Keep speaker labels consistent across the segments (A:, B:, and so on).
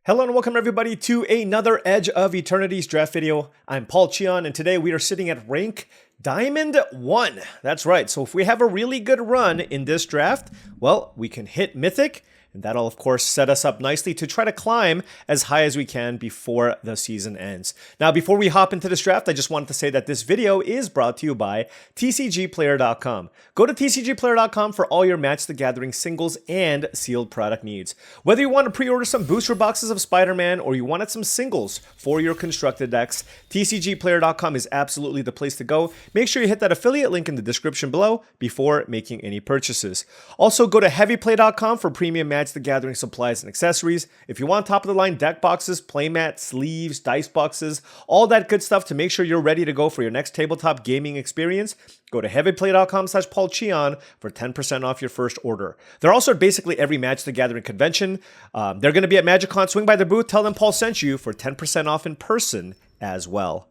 A: Hello and welcome everybody to another Edge of Eternities draft video. I'm Paul Cheon and today we are sitting at rank Diamond 1. That's right, so if we have a really good run in this draft, well, we can hit Mythic, and that'll of course set us up nicely to try to climb as high as we can before the season ends. Now before we hop into this draft, I just wanted to say that this video is brought to you by TCGplayer.com. Go to TCGplayer.com for all your Match the Gathering singles and sealed product needs. Whether you want to pre-order some booster boxes of Spider-Man or you wanted some singles for your constructed decks, TCGplayer.com is absolutely the place to go. Make sure you hit that affiliate link in the description below before making any purchases. Also go to heavyplay.com for premium Match the Gathering supplies and accessories. If you want top of the line deck boxes, playmats, sleeves, dice boxes, all that good stuff to make sure you're ready to go for your next tabletop gaming experience, go to heavyplay.com/paulcheon for 10% off your first order. They're also at basically every Match the Gathering convention. They're going to be at MagicCon. Swing by their booth, tell them Paul sent you for 10% off in person as well.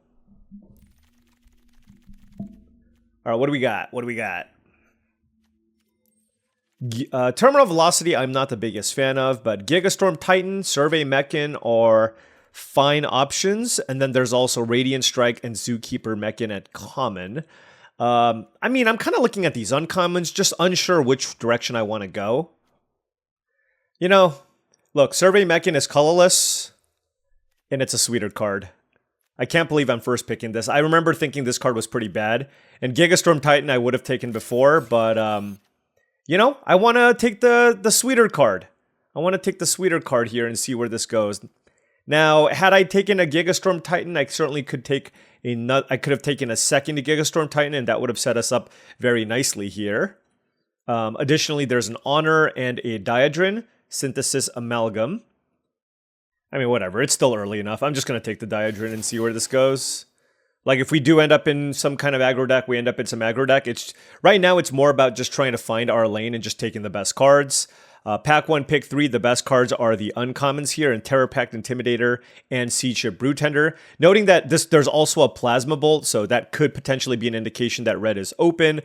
A: All right, what do we got? Terminal Velocity, I'm not the biggest fan of, but Gigastorm Titan, Survey Mechan are fine options. And then there's also Radiant Strike and Zookeeper Mechan at common. I mean, I'm kind of looking at these uncommons, just unsure which direction I want to go. You know, look, Survey Mechan is colorless, and it's a sweeter card. I can't believe I'm first picking this. I remember thinking this card was pretty bad, and Gigastorm Titan I would have taken before, but, you know, I want to take the sweeter card. I want to take the sweeter card here and see where this goes. Now, had I taken a Gigastorm Titan, I certainly could take I could have taken a second Gigastorm Titan, and that would have set us up very nicely here. Additionally, there's an Honor and a Diadrin Synthesis Amalgam. I mean, whatever. It's still early enough. I'm just going to take the Diadrin and see where this goes. Like, if we do end up in some kind of aggro deck, we end up in some aggro deck. Right now, it's more about just trying to find our lane and just taking the best cards. Pack 1, Pick 3, the best cards are the uncommons here, and Terror Pact Intimidator and Siege Ship Brewtender. Noting that there's also a Plasma Bolt, so that could potentially be an indication that red is open.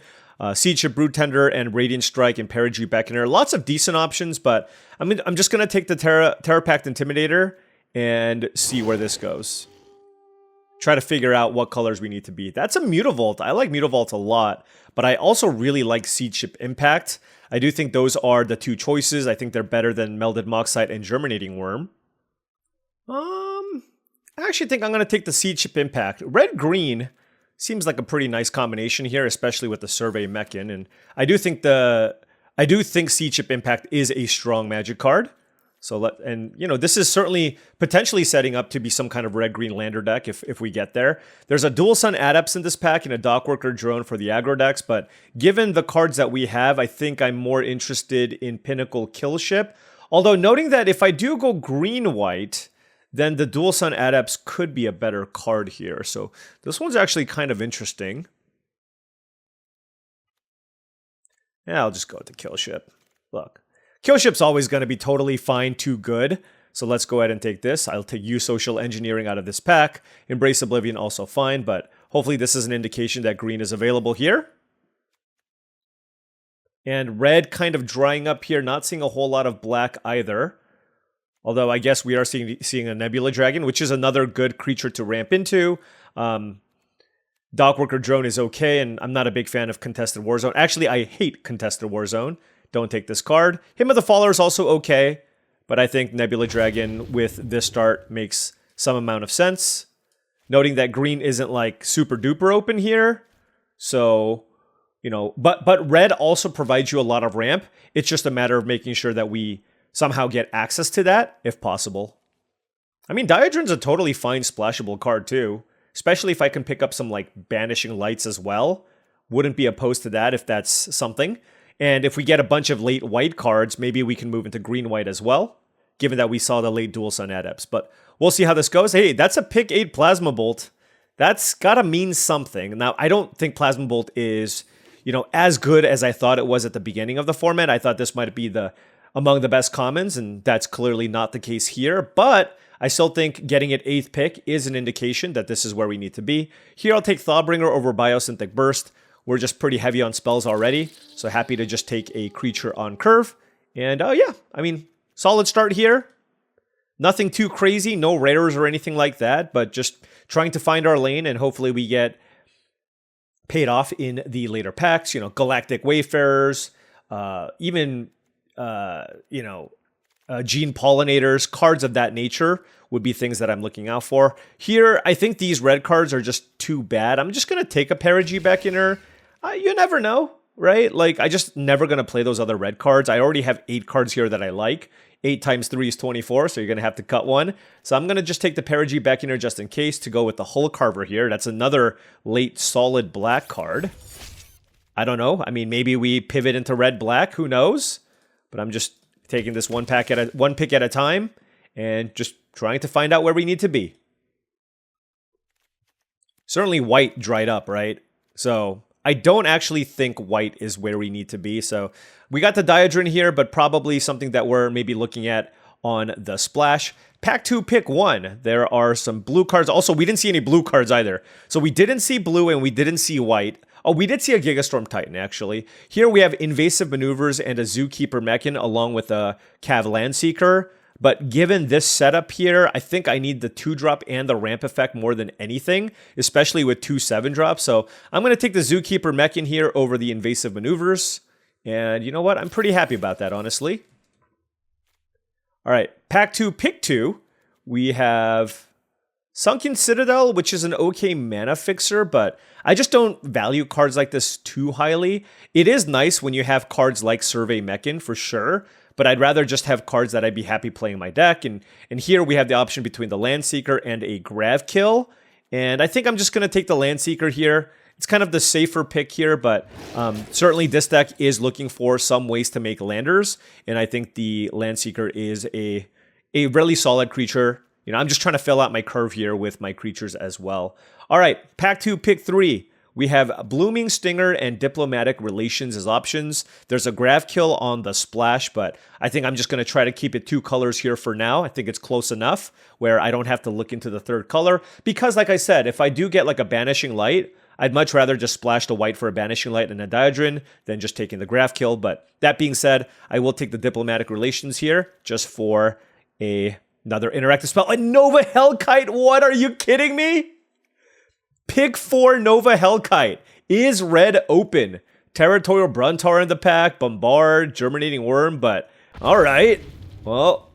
A: Siege Ship Brewtender and Radiant Strike and Perigee Beckoner. Lots of decent options, but I'm just going to take the Terror Pact Intimidator and see where this goes. Try to figure out what colors we need to be. That's a Mutavault. I like Mutavault a lot, but I also really like Siege Ship Impact. I do think those are the two choices. I think they're better than Melded Moxite and Germinating Worm. I actually think I'm going to take the Siege Ship Impact. Red-green seems like a pretty nice combination here, especially with the Survey Mechan. And I do think Siege Ship Impact is a strong Magic card. So you know, this is certainly potentially setting up to be some kind of red-green lander deck if we get there. There's a Dual Sun Adepts in this pack and a Dockworker Drone for the aggro decks, but given the cards that we have, I think I'm more interested in Pinnacle Killship. Although noting that if I do go green-white, then the Dual Sun Adepts could be a better card here. So this one's actually kind of interesting. Yeah, I'll just go with the Killship. Look. Killship's always going to be totally fine to good, so let's go ahead and take this. I'll take Use Social Engineering out of this pack. Embrace Oblivion also fine, but hopefully this is an indication that green is available here. And red kind of drying up here, not seeing a whole lot of black either. Although I guess we are seeing a Nebula Dragon, which is another good creature to ramp into. Dockworker Drone is okay, and I'm not a big fan of Contested Warzone. Actually, I hate Contested Warzone. Don't take this card. Hymn of the Faller is also okay, but I think Nebula Dragon with this start makes some amount of sense. Noting that green isn't like super duper open here. So, you know, but red also provides you a lot of ramp. It's just a matter of making sure that we somehow get access to that if possible. I mean, Diadrin's a totally fine splashable card too, especially if I can pick up some like Banishing Lights as well. Wouldn't be opposed to that if that's something. And if we get a bunch of late white cards, maybe we can move into green-white as well, given that we saw the late Dual Sun Adepts. But we'll see how this goes. Hey, that's a Pick 8 Plasma Bolt. That's got to mean something. Now, I don't think Plasma Bolt is, you know, as good as I thought it was at the beginning of the format. I thought this might be among the best commons, and that's clearly not the case here. But I still think getting it 8th pick is an indication that this is where we need to be. Here, I'll take Thawbringer over Biosynthetic Burst. We're just pretty heavy on spells already, so happy to just take a creature on curve. And yeah, I mean, solid start here. Nothing too crazy, no rares or anything like that, but just trying to find our lane, and hopefully we get paid off in the later packs. You know, Galactic Wayfarers, even Gene Pollinators, cards of that nature would be things that I'm looking out for. Here, I think these red cards are just too bad. I'm just going to take a Perigee Beckoner. You never know, right? Like, I just never going to play those other red cards. I already have 8 cards here that I like. 8 times 3 is 24, so you're going to have to cut one. So I'm going to just take the Perigee Beckoner just in case to go with the Hull Carver here. That's another late solid black card. I don't know. I mean, maybe we pivot into red-black. Who knows? But I'm just taking this one pick at a time and just trying to find out where we need to be. Certainly white dried up, right? So I don't actually think white is where we need to be. So we got the Diadrin here, but probably something that we're maybe looking at on the splash. Pack 2, pick 1. There are some blue cards. Also, we didn't see any blue cards either. So we didn't see blue and we didn't see white. Oh, we did see a Gigastorm Titan, actually. Here we have Invasive Maneuvers and a Zookeeper Mechan along with a Cav Landseeker. But given this setup here, I think I need the 2-drop and the ramp effect more than anything, especially with 2 7-drops. So I'm going to take the Zookeeper Mechan here over the Invasive Maneuvers. And you know what? I'm pretty happy about that, honestly. All right, pack 2, pick 2. We have Sunken Citadel, which is an okay mana fixer, but I just don't value cards like this too highly. It is nice when you have cards like Survey Mechan, for sure, but I'd rather just have cards that I'd be happy playing in my deck. And here we have the option between the Landseeker and a Gravkill. And I think I'm just going to take the Landseeker here. It's kind of the safer pick here, but certainly this deck is looking for some ways to make landers. And I think the Landseeker is a really solid creature. You know, I'm just trying to fill out my curve here with my creatures as well. All right, pack 2, pick 3. We have Blooming Stinger and Diplomatic Relations as options. There's a Gravkill on the splash, but I think I'm just going to try to keep it 2 colors here for now. I think it's close enough where I don't have to look into the 3rd color. Because like I said, if I do get like a Banishing Light, I'd much rather just splash the white for a Banishing Light and a Diadrin than just taking the Gravkill. But that being said, I will take the Diplomatic Relations here just for another interactive spell. A Nova Hellkite? What? Are you kidding me? Pick 4 Nova Hellkite. Is red open? Territorial Bruntar in the pack, Bombard, Germinating Worm, but alright. Well,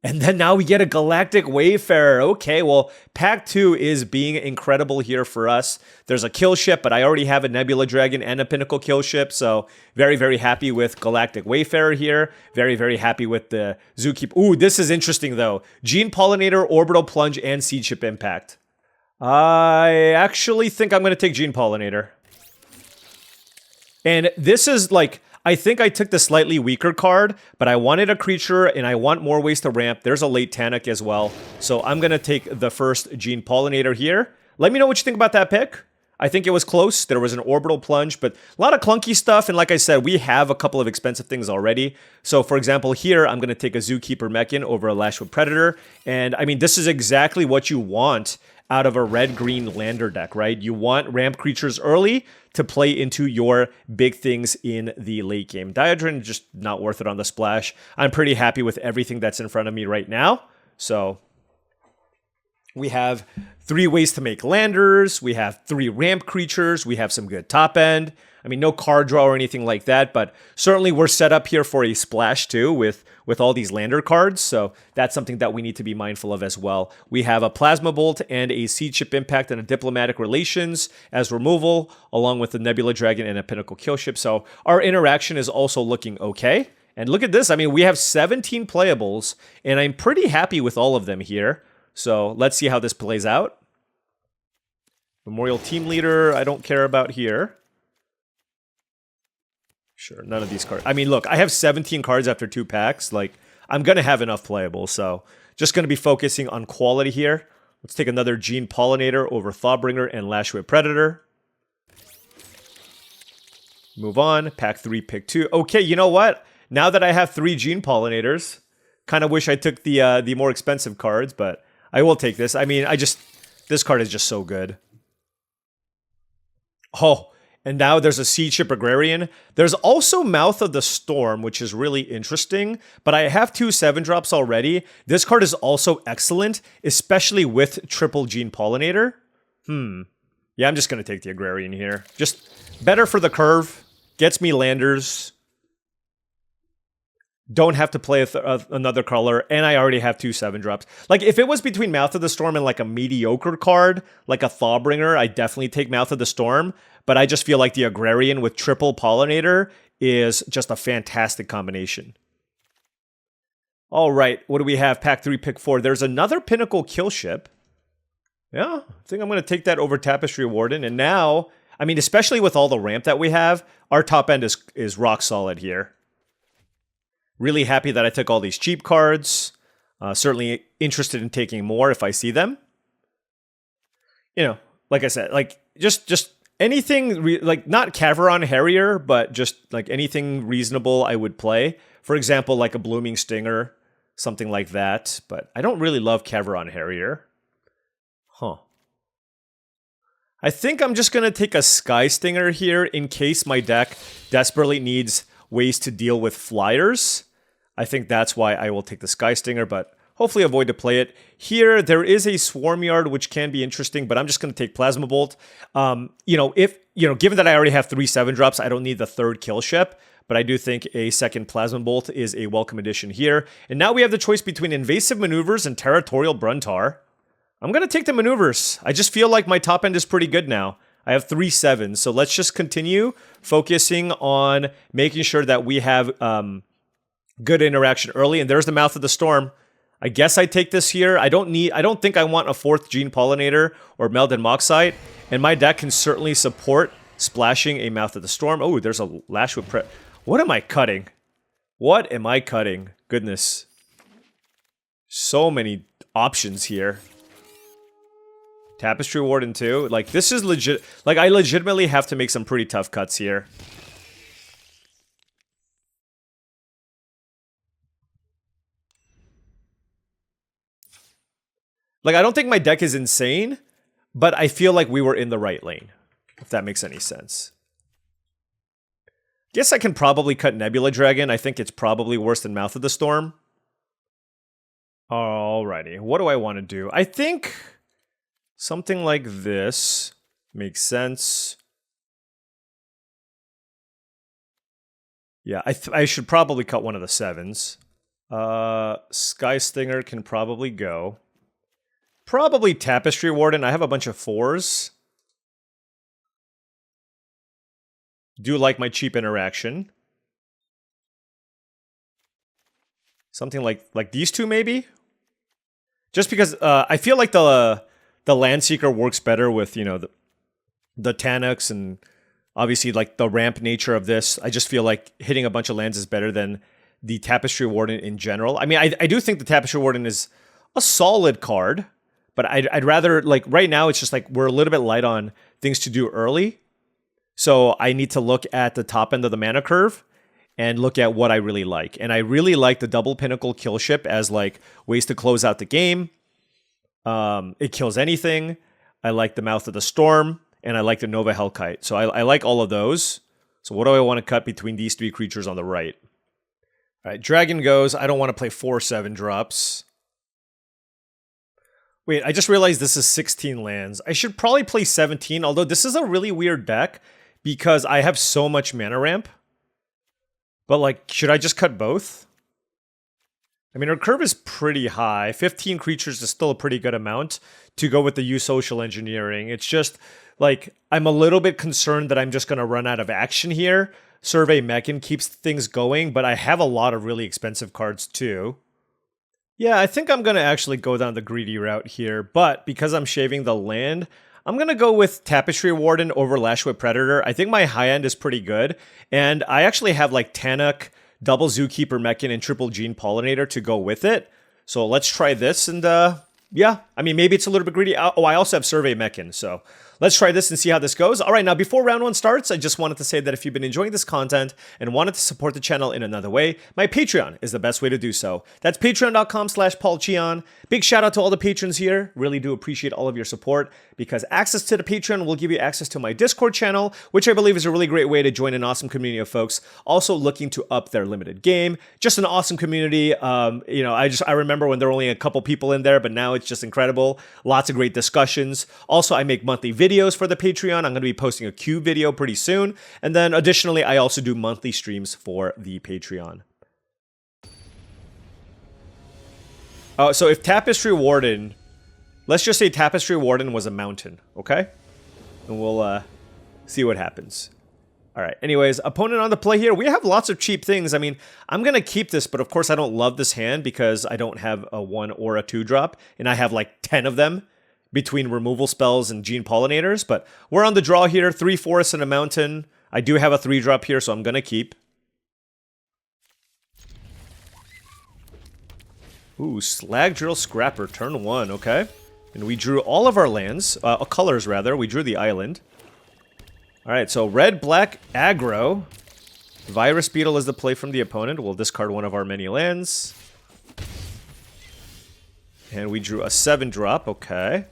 A: and then now we get a Galactic Wayfarer. Okay, well, pack 2 is being incredible here for us. There's a kill ship, but I already have a Nebula Dragon and a Pinnacle kill ship, so very, very happy with Galactic Wayfarer here. Very, very happy with the Zookeeper. Ooh, this is interesting, though. Gene Pollinator, Orbital Plunge, and Seed Ship Impact. I actually think I'm going to take Gene Pollinator. And this is like, I think I took the slightly weaker card, but I wanted a creature and I want more ways to ramp. There's a late Tanic as well. So I'm going to take the first Gene Pollinator here. Let me know what you think about that pick. I think it was close. There was an Orbital Plunge, but a lot of clunky stuff. And like I said, we have a couple of expensive things already. So for example, here, I'm going to take a Zookeeper Mechan over a Lashwood Predator. And I mean, this is exactly what you want out of a red-green lander deck, right? You want ramp creatures early to play into your big things in the late game. Diadrin, just not worth it on the splash. I'm pretty happy with everything that's in front of me right now. So we have 3 ways to make landers. We have 3 ramp creatures. We have some good top end. I mean, no card draw or anything like that, but certainly we're set up here for a splash too with all these lander cards, so that's something that we need to be mindful of as well. We have a Plasma Bolt and a Seed Ship Impact and a Diplomatic Relations as removal, along with the Nebula Dragon and a Pinnacle kill ship, so our interaction is also looking okay. And look at this, I mean, we have 17 playables, and I'm pretty happy with all of them here. So let's see how this plays out. Memorial Team Leader, I don't care about here. Sure, none of these cards. I mean, look, I have 17 cards after 2 packs. Like, I'm going to have enough playables, so just going to be focusing on quality here. Let's take another Gene Pollinator over Thawbringer and Lashwood Predator. Move on. Pack 3, pick 2. Okay, you know what? Now that I have 3 Gene Pollinators, kind of wish I took the more expensive cards, but I will take this. I mean, this card is just so good. Oh, And now there's a Seed Ship Agrarian. There's also Mouth of the Storm, which is really interesting. But I have 2 7-drops already. This card is also excellent, especially with triple Gene Pollinator. Yeah, I'm just going to take the Agrarian here. Just better for the curve. Gets me landers. Don't have to play another color, and I already have 2 7-drops. Like, if it was between Mouth of the Storm and, like, a mediocre card, like a Thawbringer, I'd definitely take Mouth of the Storm, but I just feel like the Agrarian with triple Pollinator is just a fantastic combination. All right, what do we have? Pack 3, pick 4. There's another Pinnacle Kill Ship. Yeah, I think I'm going to take that over Tapestry Warden, and now, I mean, especially with all the ramp that we have, our top end is rock solid here. Really happy that I took all these cheap cards. Certainly interested in taking more if I see them. You know, like I said, like just anything like not Caveron Harrier, but just like anything reasonable I would play. For example, like a Blooming Stinger, something like that. But I don't really love Caveron Harrier. Huh. I think I'm just going to take a Sky Stinger here in case my deck desperately needs ways to deal with flyers. I think that's why I will take the Sky Stinger, but hopefully avoid to play it. Here, there is a Swarm Yard, which can be interesting, but I'm just going to take Plasma Bolt. Given that I already have 3 7-drops, I don't need the 3rd Kill Ship, but I do think a 2nd Plasma Bolt is a welcome addition here. And now we have the choice between Invasive Maneuvers and Territorial Bruntar. I'm going to take the Maneuvers. I just feel like my top end is pretty good now. I have 3 7s, so let's just continue focusing on making sure that we have good interaction early. And there's the Mouth of the Storm. I guess I take this here. I don't think I want a 4th Gene Pollinator or Melded Moxite, and my deck can certainly support splashing a Mouth of the Storm. Oh, there's a Lashwood Prep. What am I cutting? What am I cutting? Goodness. So many options here. Tapestry Warden too. Like, this is legit. Like, I legitimately have to make some pretty tough cuts here. Like, I don't think my deck is insane, but I feel like we were in the right lane, if that makes any sense. Guess I can probably cut Nebula Dragon. I think it's probably worse than Mouth of the Storm. Alrighty, what do I want to do? I think something like this makes sense. Yeah, I should probably cut one of the 7s. Sky Stinger can probably go. Probably Tapestry Warden. I have a bunch of 4s. Do like my cheap interaction. Something like these 2 maybe? Just because I feel like the Landseeker works better with, you know, the Taniks and obviously like the ramp nature of this. I just feel like hitting a bunch of lands is better than the Tapestry Warden in general. I mean, I do think the Tapestry Warden is a solid card. But I'd rather, like, right now, it's just like we're a little bit light on things to do early. So I need to look at the top end of the mana curve and look at what I really like. And I really like the double Pinnacle Kill Ship as, like, ways to close out the game. It kills anything. I like the Mouth of the Storm. And I like the Nova Hellkite. So I like all of those. So what do I want to cut between these 3 creatures on the right? All right, Dragon goes. I don't want to play 4 7-drops. Wait, I just realized this is 16 lands. I should probably play 17, although this is a really weird deck because I have so much mana ramp. But, like, should I just cut both? I mean, our curve is pretty high. 15 creatures is still a pretty good amount to go with the use social engineering. It's just, like, I'm a little bit concerned that I'm just going to run out of action here. Survey Mechan keeps things going, but I have a lot of really expensive cards too. Yeah, I think I'm going to actually go down the greedy route here, but because I'm shaving the land, I'm going to go with Tapestry Warden over Lashwood Predator. I think my high end is pretty good, and I actually have like Tannock, double Zookeeper Mechan, and triple Gene Pollinator to go with it. So let's try this, and yeah, I mean, maybe it's a little bit greedy. Oh, I also have Survey Mechan, so let's try this and see how this goes. All right, now before round 1 starts, I just wanted to say that if you've been enjoying this content and wanted to support the channel in another way, my Patreon is the best way to do so. That's patreon.com/paulcheon. Big shout out to all the patrons here. Really do appreciate all of your support, because access to the Patreon will give you access to my Discord channel, which I believe is a really great way to join an awesome community of folks also looking to up their limited game. Just an awesome community. You know, I remember when there were only a couple people in there, but now it's just incredible. Lots of great discussions. Also, I make monthly videos for the Patreon. I'm going to be posting a Q video pretty soon. And then additionally, I also do monthly streams for the Patreon. So if Tapestry Warden, let's just say Tapestry Warden was a mountain, okay? And we'll see what happens. All right, anyways, opponent on the play here. We have lots of cheap things. I mean, I'm going to keep this, but of course I don't love this hand because I don't have a 1 or a 2 drop, and I have like 10 of them between removal spells and gene pollinators. But we're on the draw here, 3 forests and a mountain. I do have a 3 drop here, so I'm going to keep. Ooh, Slag Drill Scrapper, turn 1, okay. And we drew all of our lands, colors rather. We drew the island. Alright, so red, black, aggro. Virus Beetle is the play from the opponent. We'll discard one of our many lands. And we drew a 7 drop, okay.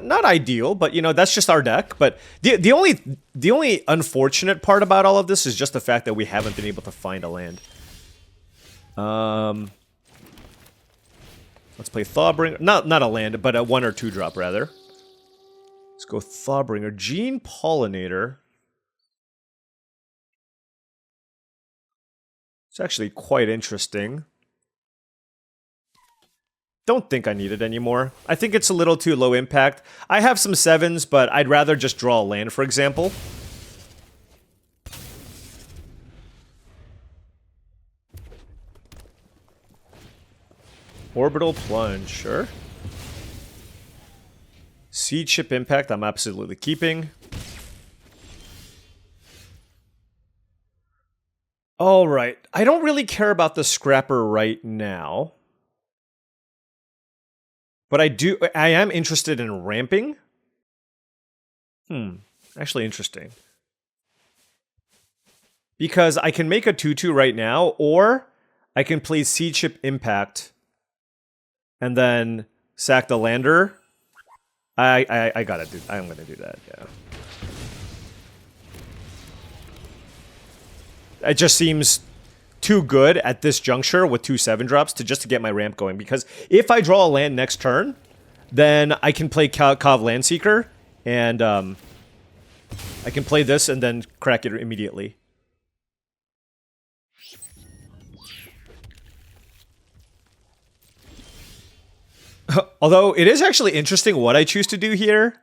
A: Not ideal, but you know, that's just our deck. But the only unfortunate part about all of this is just the fact that we haven't been able to find a land. Let's play Thawbringer. Not a land, but a 1 or 2 drop rather. Let's go Thawbringer. Gene Pollinator. It's actually quite interesting. Don't think I need it anymore. I think it's a little too low impact. I have some 7s, but I'd rather just draw a land, for example. Orbital Plunge, sure. Seed Chip Impact, I'm absolutely keeping. Alright, I don't really care about the Scrapper right now. But I am interested in ramping. Actually interesting. Because I can make a 2/2 right now, or I can play Seed Chip Impact and then sack the lander. I'm gonna do that, yeah. It just seems too good at this juncture with 2 7 drops to get my ramp going, because if I draw a land next turn, then I can play Cov Landseeker, and I can play this and then crack it immediately. Although, it is actually interesting what I choose to do here,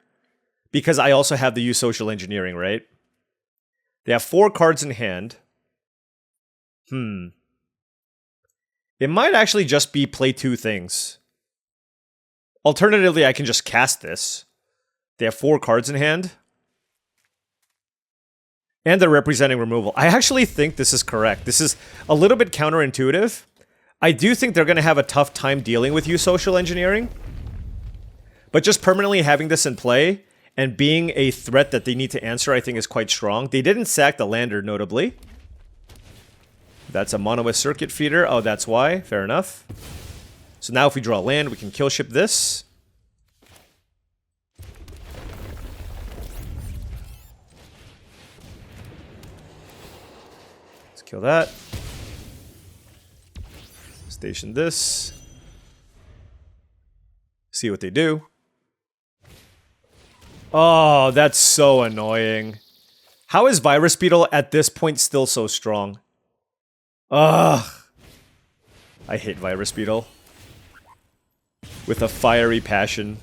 A: because I also have to use Social Engineering, right? They have 4 cards in hand. It might actually just be play 2 things. Alternatively, I can just cast this. They have 4 cards in hand. And they're representing removal. I actually think this is correct. This is a little bit counterintuitive. I do think they're going to have a tough time dealing with you Social Engineering. But just permanently having this in play and being a threat that they need to answer, I think is quite strong. They didn't sack the lander, notably. That's a Monolith Circuit Feeder. Oh, that's why. Fair enough. So now if we draw a land, we can kill ship this. Let's kill that. Station this. See what they do. Oh, that's so annoying. How is Virus Beetle at this point still so strong? Ugh. I hate Virus Beetle. With a fiery passion.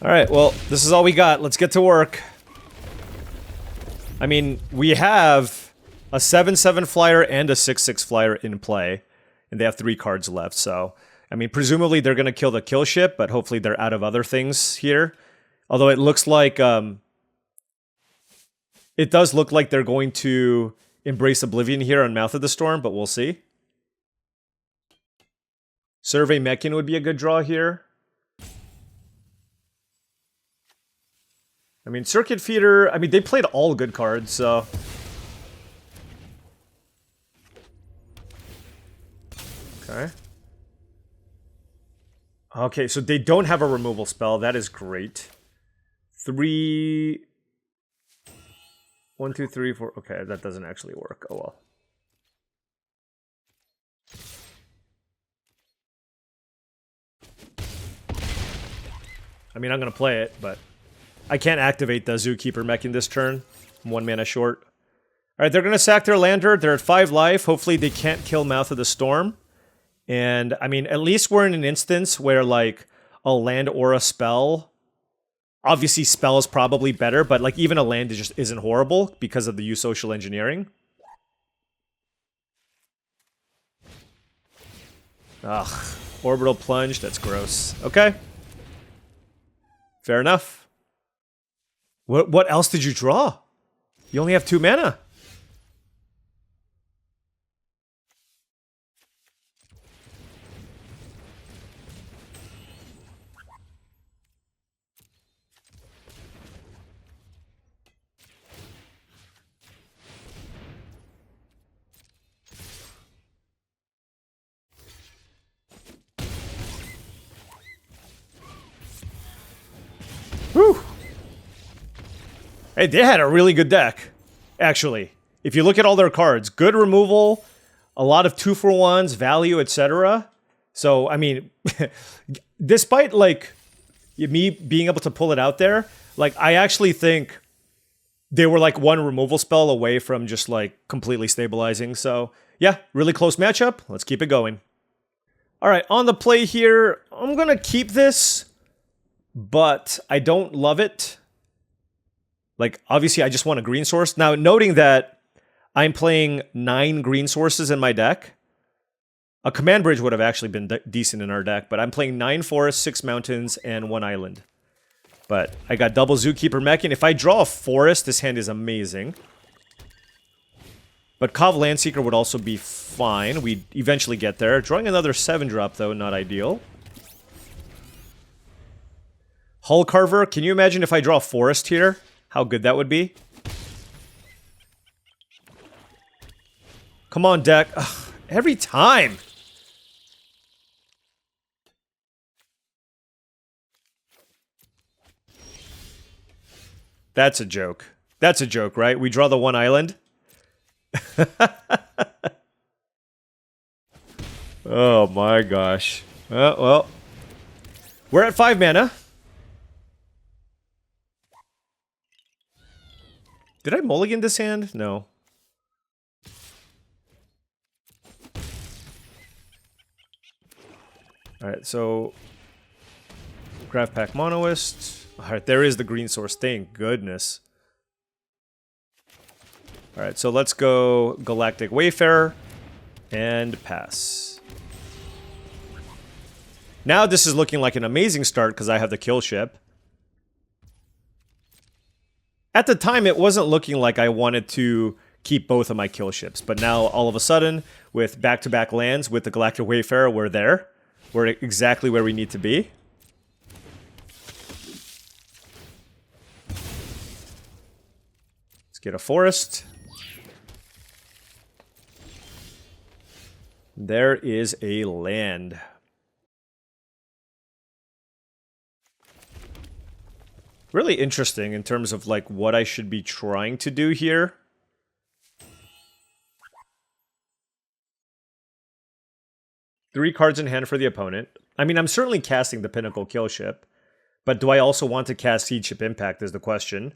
A: Alright, well, this is all we got. Let's get to work. I mean, we have a 7/7 flyer and a 6/6 flyer in play. And they have 3 cards left, so... I mean, presumably they're going to kill the kill ship, but hopefully they're out of other things here. Although it looks like... It does look like they're going to embrace Oblivion here on Mouth of the Storm, but we'll see. Survey Mechan would be a good draw here. I mean, Circuit Feeder, I mean, they played all good cards, so... Okay. Okay, so they don't have a removal spell. That is great. 3... 1, 2, 3, 4... Okay, that doesn't actually work. Oh well. I mean, I'm going to play it, but... I can't activate the Zookeeper Mech in this turn. I'm 1 mana short. Alright, they're going to sack their lander. They're at 5 life. Hopefully they can't kill Mouth of the Storm. And, I mean, at least we're in an instance where, like, a land or a spell... Obviously, spell is probably better, but, like, even a land just isn't horrible because of the use social engineering. Ugh. Orbital Plunge, that's gross. Okay. Fair enough. What else did you draw? You only have 2 mana. Whew. Hey, they had a really good deck, actually. If you look at all their cards, good removal, a lot of 2-for-1s, value, etc. So, I mean, despite, like, me being able to pull it out there, like, I actually think they were, like, 1 removal spell away from just, like, completely stabilizing. So, yeah, really close matchup. Let's keep it going. All right, on the play here, I'm going to keep this, but I don't love it. Like, obviously, I just want a green source. Now, noting that I'm playing 9 green sources in my deck, a command bridge would have actually been decent in our deck, but I'm playing 9 forests, 6 mountains, and 1 island. But I got double Zookeeper Mech, and if I draw a forest, this hand is amazing. But Kov Landseeker would also be fine. We'd eventually get there. Drawing another 7-drop, though, not ideal. Hull Carver, can you imagine if I draw a forest here? How good that would be. Come on, deck. Ugh, every time. That's a joke. That's a joke, right? We draw the 1 island. Oh my gosh. Well. We're at 5 mana. Did I mulligan this hand? No. Alright, so... Craft Pack Monoist. Alright, there is the green source. Thank goodness. Alright, so let's go Galactic Wayfarer. And pass. Now this is looking like an amazing start because I have the kill ship. At the time, it wasn't looking like I wanted to keep both of my kill ships. But now, all of a sudden, with back-to-back lands with the Galactic Wayfarer, we're there. We're exactly where we need to be. Let's get a forest. There is a land. Really interesting in terms of, like, what I should be trying to do here. Three cards in hand for the opponent. I mean, I'm certainly casting the Pinnacle Kill Ship, but do I also want to cast Seed Ship Impact is the question.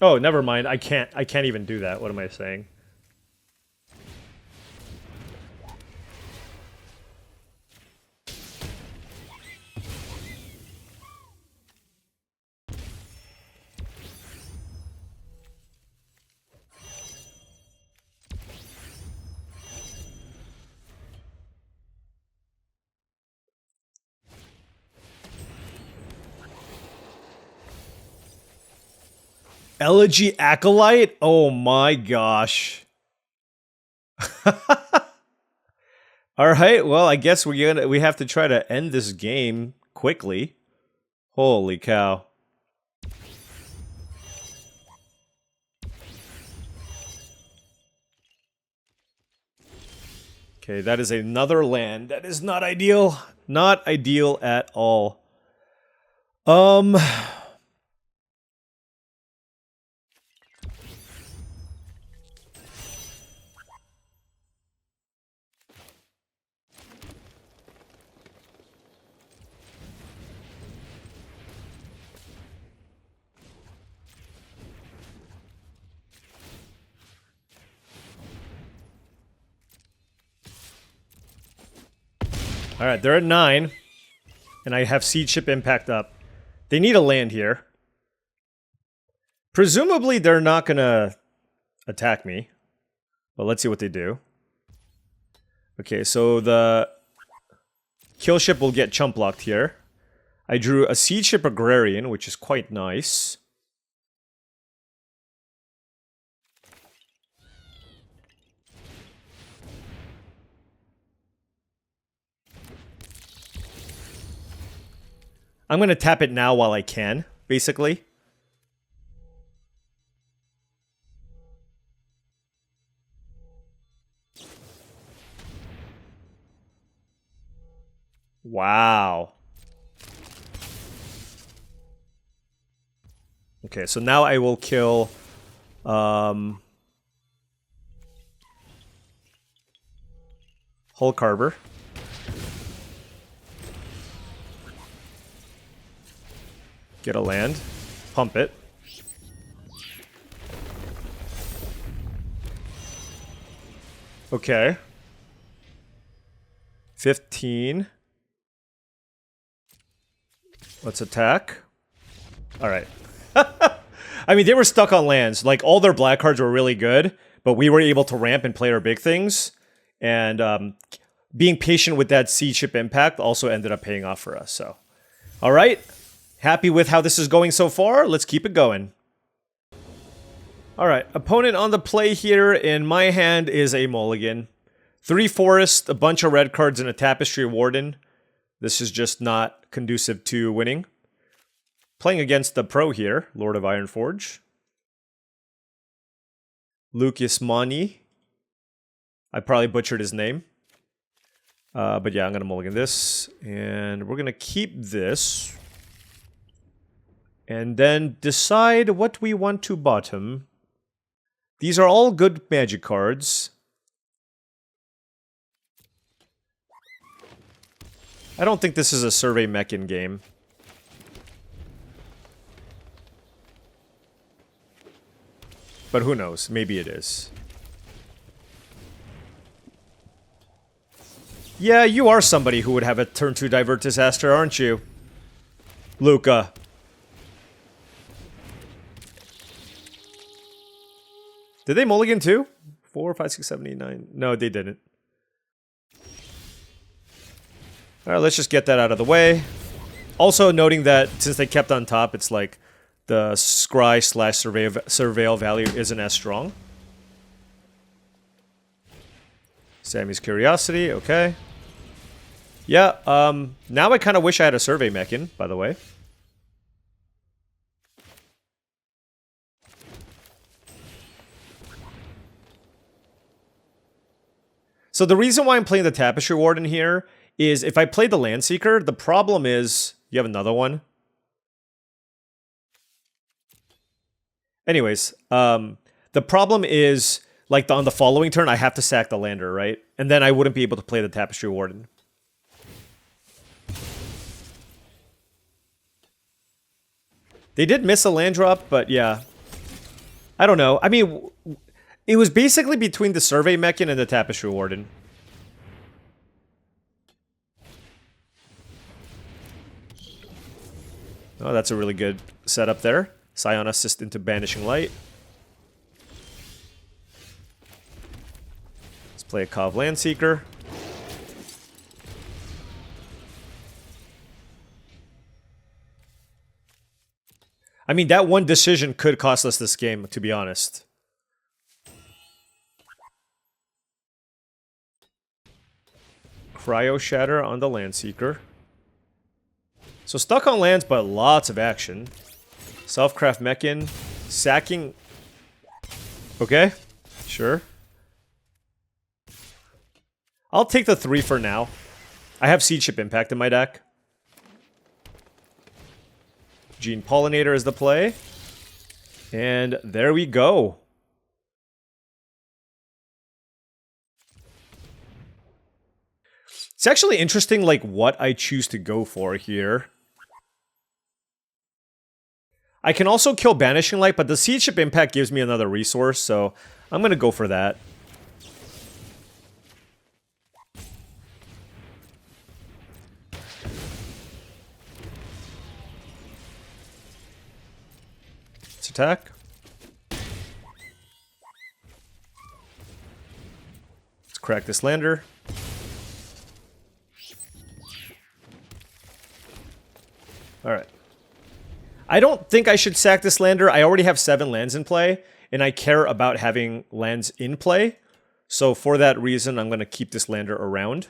A: Oh, never mind. I can't even do that. What am I saying? Elegy Acolyte? Oh my gosh. Alright, well, I guess we have to try to end this game quickly. Holy cow. Okay, that is another land. That is not ideal. Not ideal at all. Alright, they're at 9. And I have Seed Ship Impact up. They need a land here. Presumably they're not gonna attack me. But let's see what they do. Okay, so the kill ship will get chump blocked here. I drew a Seed Ship Agrarian, which is quite nice. I'm going to tap it now while I can, basically. Wow. Okay, so now I will kill... Hulk Harbor. Get a land. Pump it. Okay. 15. Let's attack. Alright. I mean, they were stuck on lands. Like, all their black cards were really good, but we were able to ramp and play our big things. And being patient with that Seed Ship Impact also ended up paying off for us, so. Alright. Happy with how this is going so far. Let's keep it going. Alright, opponent on the play here in my hand is a mulligan. 3 Forest, a bunch of red cards, and a Tapestry Warden. This is just not conducive to winning. Playing against the pro here, Lord of Ironforge. Lucas Mani. I probably butchered his name. But yeah, I'm going to mulligan this. And we're going to keep this. And then decide what we want to bottom. These are all good magic cards. I don't think this is a Survey Mechan game. But who knows? Maybe it is. Yeah, you are somebody who would have a turn 2 Divert Disaster, aren't you? Luca. Did they mulligan too? 4, 5, 6, 7, 8, 9. No, they didn't. Alright, let's just get that out of the way. Also noting that since they kept on top, it's like the scry / surveil value isn't as strong. Sammy's Curiosity, okay. Yeah, now I kind of wish I had a Survey Mechan, by the way. So the reason why I'm playing the Tapestry Warden here is if I play the Landseeker, the problem is... You have another one? Anyways, the problem is, like, on the following turn, I have to sack the lander, right? And then I wouldn't be able to play the Tapestry Warden. They did miss a land drop, but yeah. I don't know. I mean... It was basically between the Survey Mechan and the Tapestry Warden. Oh, that's a really good setup there. Scion Assist into Banishing Light. Let's play a Kov Landseeker. I mean, that one decision could cost us this game, to be honest. Cryo Shatter on the Landseeker. So stuck on lands, but lots of action. Self-craft Mechan. Sacking. Okay, sure. I'll take the 3 for now. I have Seed Ship Impact in my deck. Gene Pollinator is the play. And there we go. It's actually interesting, like, what I choose to go for here. I can also kill Banishing Light, but the Seed Ship Impact gives me another resource, so I'm going to go for that. Let's attack. Let's crack this lander. Alright. I don't think I should sack this lander. I already have 7 lands in play, and I care about having lands in play. So for that reason, I'm going to keep this lander around.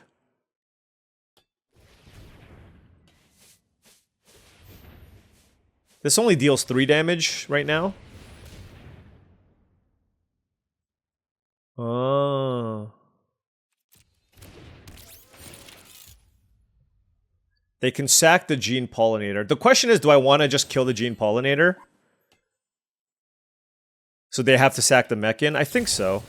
A: This only deals 3 damage right now. Oh. They can sack the Gene Pollinator. The question is, do I want to just kill the Gene Pollinator? So they have to sack the Mechan? I think so.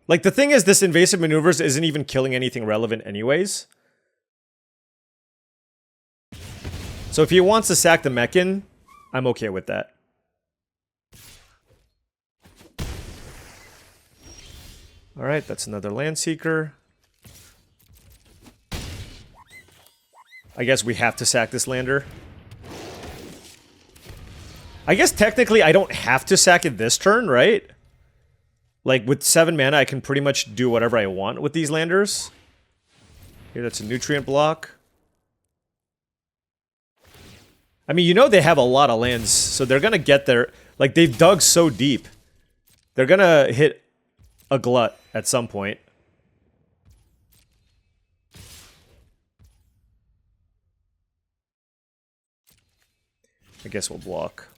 A: Like, the thing is, this Invasive Maneuvers isn't even killing anything relevant anyways. So if he wants to sack the Mechan, I'm okay with that. Alright, that's another Landseeker. I guess we have to sack this lander. I guess technically I don't have to sack it this turn, right? Like, with 7 mana, I can pretty much do whatever I want with these landers. Here, that's a Nutrient block. I mean, you know they have a lot of lands, so they're gonna get there. Like, they've dug so deep. They're gonna hit a glut at some point. I guess we'll block.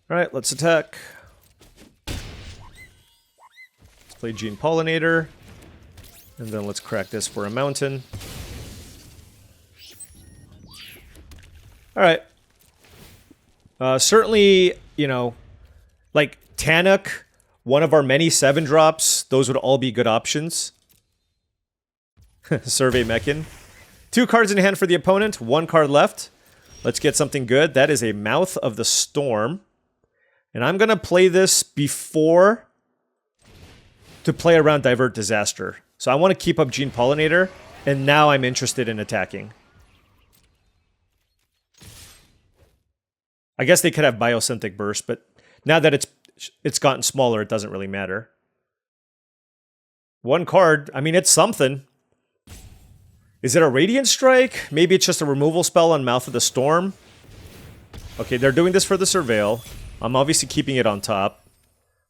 A: Alright, let's attack. Let's play Gene Pollinator. And then let's crack this for a mountain. Alright. Certainly, you know, like Tannock, one of our many 7-drops, those would all be good options. Survey Mechan. 2 cards in hand for the opponent, 1 card left. Let's get something good. That is a Mouth of the Storm. And I'm going to play this before to play around Divert Disaster. So I want to keep up Gene Pollinator, and now I'm interested in attacking. I guess they could have Biosynthetic Burst, but now that it's gotten smaller, it doesn't really matter. 1 card, I mean, it's something. Is it a Radiant Strike? Maybe it's just a removal spell on Mouth of the Storm. Okay, they're doing this for the Surveil. I'm obviously keeping it on top.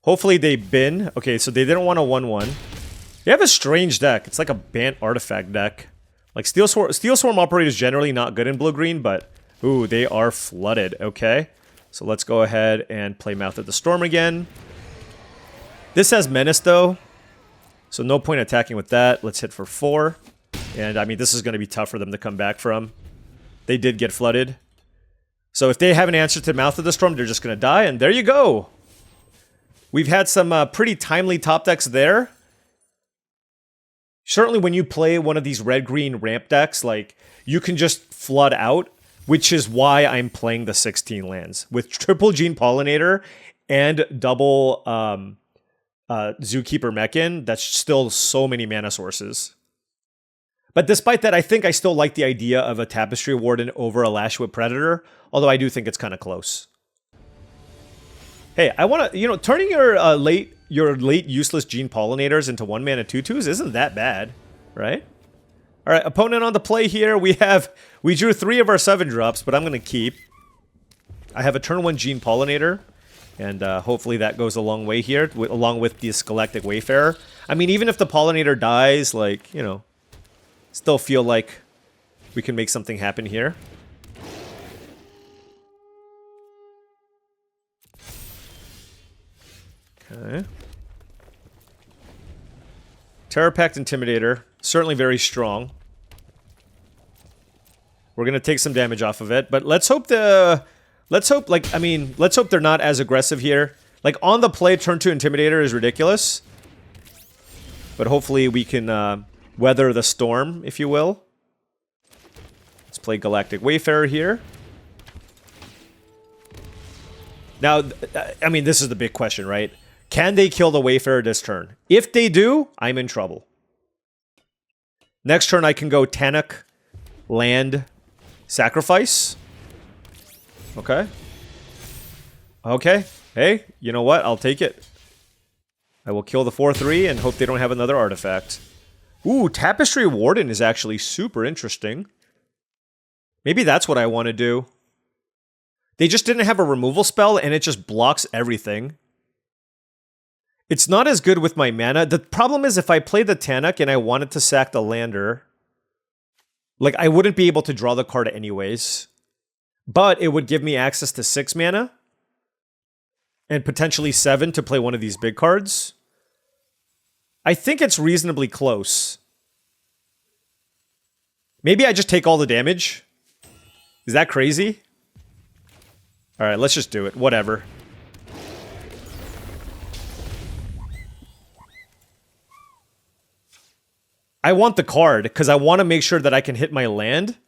A: Hopefully they bin. Okay, so they didn't want a 1-1. They have a strange deck. It's like a Bant Artifact deck. Like, Steel Swarm Operator is generally not good in blue-green, but... Ooh, they are flooded. Okay. So let's go ahead and play Mouth of the Storm again. This has Menace, though. So no point attacking with that. Let's hit for 4. And, I mean, this is going to be tough for them to come back from. They did get flooded. So if they have an answer to Mouth of the Storm, they're just going to die. And there you go. We've had some pretty timely top decks there. Certainly when you play one of these red-green ramp decks, like, you can just flood out, which is why I'm playing the 16 lands. With triple Gene Pollinator and double Zookeeper Mechan, that's still so many mana sources. But despite that, I think I still like the idea of a Tapestry Warden over a Lashwood Predator, although I do think it's kind of close. Hey, I want to, turning your your late useless gene pollinators into 1-mana 2/2s isn't that bad, right? All right, opponent on the play here. We drew 3 of our 7 drops, but I'm going to keep. I have a turn 1 gene pollinator, and hopefully that goes a long way here, along with this Galactic Wayfarer. I mean, even if the pollinator dies, like, you know, still feel like we can make something happen here. Okay. Terror Pact Intimidator, certainly very strong. We're gonna take some damage off of it, but let's hope let's hope they're not as aggressive here. Like, on the play, turn 2 Intimidator is ridiculous. But hopefully we can weather the storm, if you will. Let's play Galactic Wayfarer here. Now, I mean, this is the big question, right? Can they kill the Wayfarer this turn? If they do, I'm in trouble. Next turn I can go Tannock, land, sacrifice. Okay. Okay. Hey, you know what? I'll take it. I will kill the 4/3 and hope they don't have another artifact. Ooh, Tapestry Warden is actually super interesting. Maybe that's what I want to do. They just didn't have a removal spell and it just blocks everything. It's not as good with my mana. The problem is if I play the Tannock and I wanted to sack the lander, like, I wouldn't be able to draw the card anyways. But it would give me access to 6 mana. And potentially 7 to play one of these big cards. I think it's reasonably close. Maybe I just take all the damage. Is that crazy? Alright, let's just do it. Whatever. I want the card, because I want to make sure that I can hit my land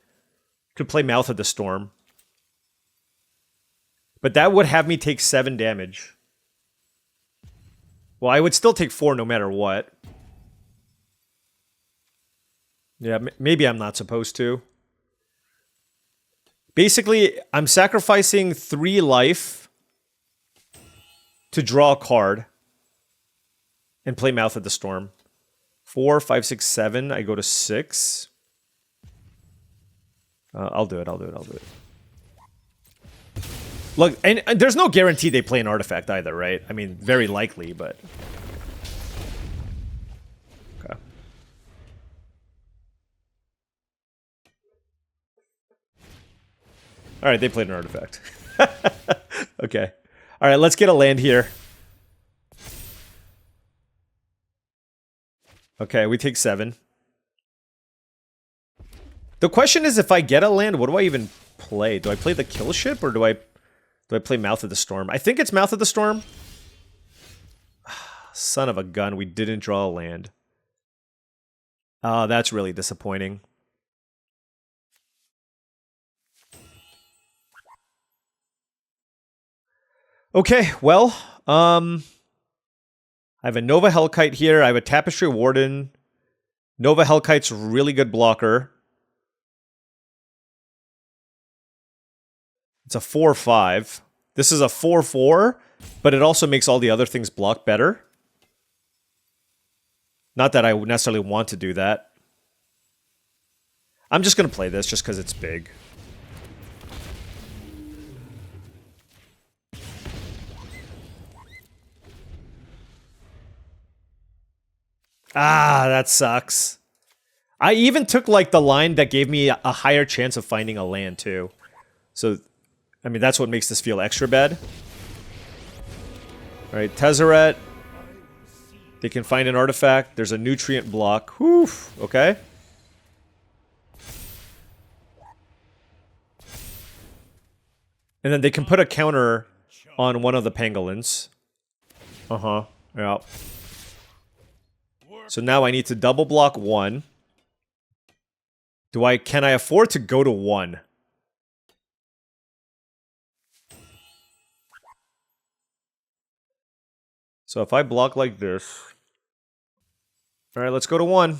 A: to play Mouth of the Storm. But that would have me take 7 damage. Well, I would still take 4 no matter what. Yeah, maybe I'm not supposed to. Basically, I'm sacrificing 3 life to draw a card and play Mouth of the Storm. 4, 5, 6, 7. I go to 6. I'll do it. Look, and there's no guarantee they play an artifact either, right? I mean, very likely, but... Okay. Alright, they played an artifact. Okay. Alright, let's get a land here. Okay, we take 7. The question is, if I get a land, what do I even play? Do I play the kill ship, or do I play Mouth of the Storm? I think it's Mouth of the Storm. Son of a gun, we didn't draw a land. Oh, that's really disappointing. Okay, well, I have a Nova Hellkite here. I have a Tapestry Warden. Nova Hellkite's really good blocker. It's a 4/5. This is a 4/4, but it also makes all the other things block better. Not that I necessarily want to do that. I'm just going to play this just because it's big. Ah, that sucks. I even took, like, the line that gave me a higher chance of finding a land, too. So, I mean, that's what makes this feel extra bad. Alright, Tezzeret. They can find an artifact. There's a nutrient block. Whew, okay. And then they can put a counter on one of the pangolins. Uh-huh, yeah. So now I need to double block 1. Can I afford to go to 1? So if I block like this... Alright, let's go to 1.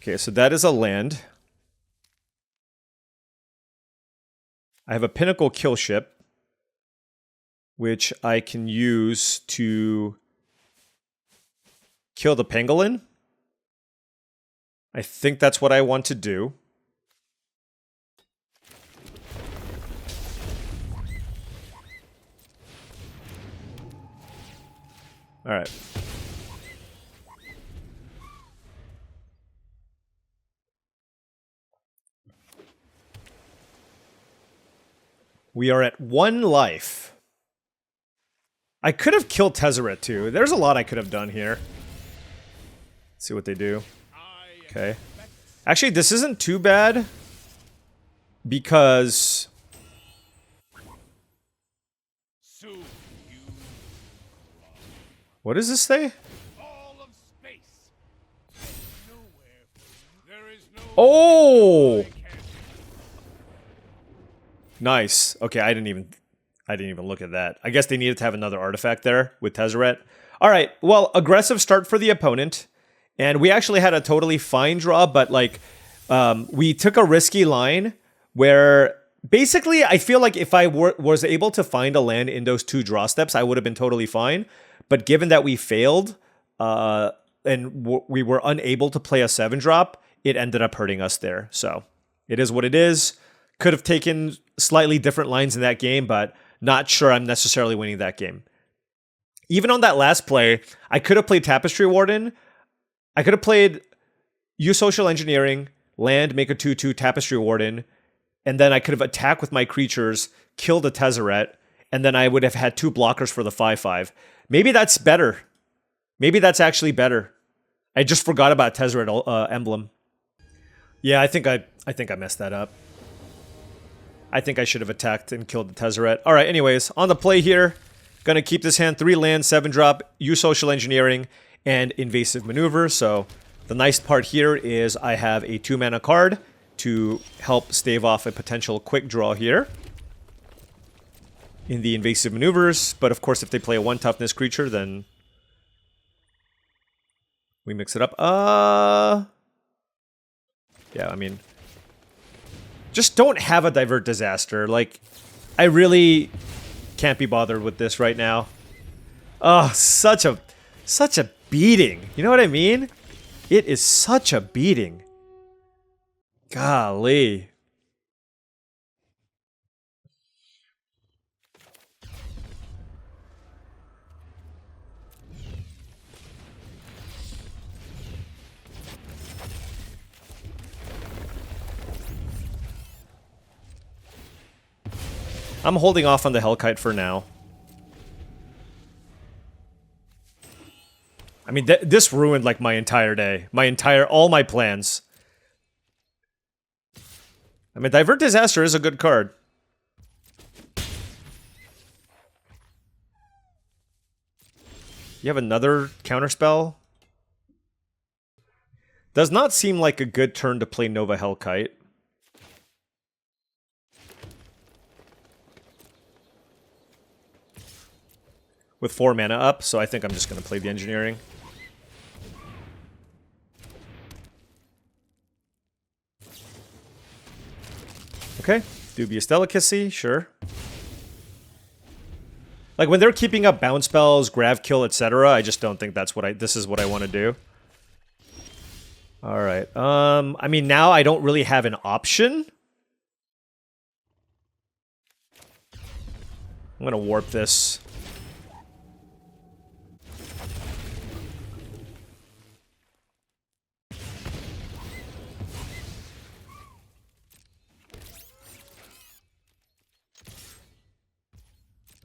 A: Okay, so that is a land. I have a Pinnacle kill ship, which I can use to kill the pangolin. I think that's what I want to do. All right. We are at 1 life. I could have killed Tezzeret too. There's a lot I could have done here. Let's see what they do. Okay. Actually, this isn't too bad. Because... what does this say? Oh! Nice. Okay, I didn't even look at that. I guess they needed to have another artifact there with Tezzeret. All right. Well, aggressive start for the opponent, and we actually had a totally fine draw, but like we took a risky line where basically I feel like if I was able to find a land in those 2 draw steps, I would have been totally fine. But given that we failed and we were unable to play a 7-drop, it ended up hurting us there. So it is what it is. Could have taken slightly different lines in that game, but not sure I'm necessarily winning that game. Even on that last play, I could have played Tapestry Warden. I could have played use Social Engineering, land, make a 2/2 Tapestry Warden, and then I could have attacked with my creatures, killed a Tezzeret, and then I would have had 2 blockers for the 5/5. Maybe that's better. Maybe that's actually better. I just forgot about Tezzeret emblem. Yeah, I think I messed that up. I think I should have attacked and killed the Tezzeret. All right, anyways, on the play here, gonna keep this hand 3 land, 7-drop, use Social Engineering, and Invasive Maneuver. So the nice part here is I have a 2-mana card to help stave off a potential quick draw here in the Invasive Maneuvers. But of course, if they play a 1 toughness creature, then we mix it up. Yeah, I mean, just don't have a Divert Disaster. Like, I really can't be bothered with this right now. Oh, such a beating. You know what I mean? It is such a beating. Golly. I'm holding off on the Hellkite for now. I mean, this ruined like my entire day. All my plans. I mean, Divert Disaster is a good card. You have another counterspell? Does not seem like a good turn to play Nova Hellkite. With 4 mana up, so I think I'm just going to play the Engineering. Okay, Dubious Delicacy, sure. Like, when they're keeping up bounce spells, grab kill, etc., I just don't think that's what this is what I want to do. Alright, I mean, now I don't really have an option. I'm going to warp this.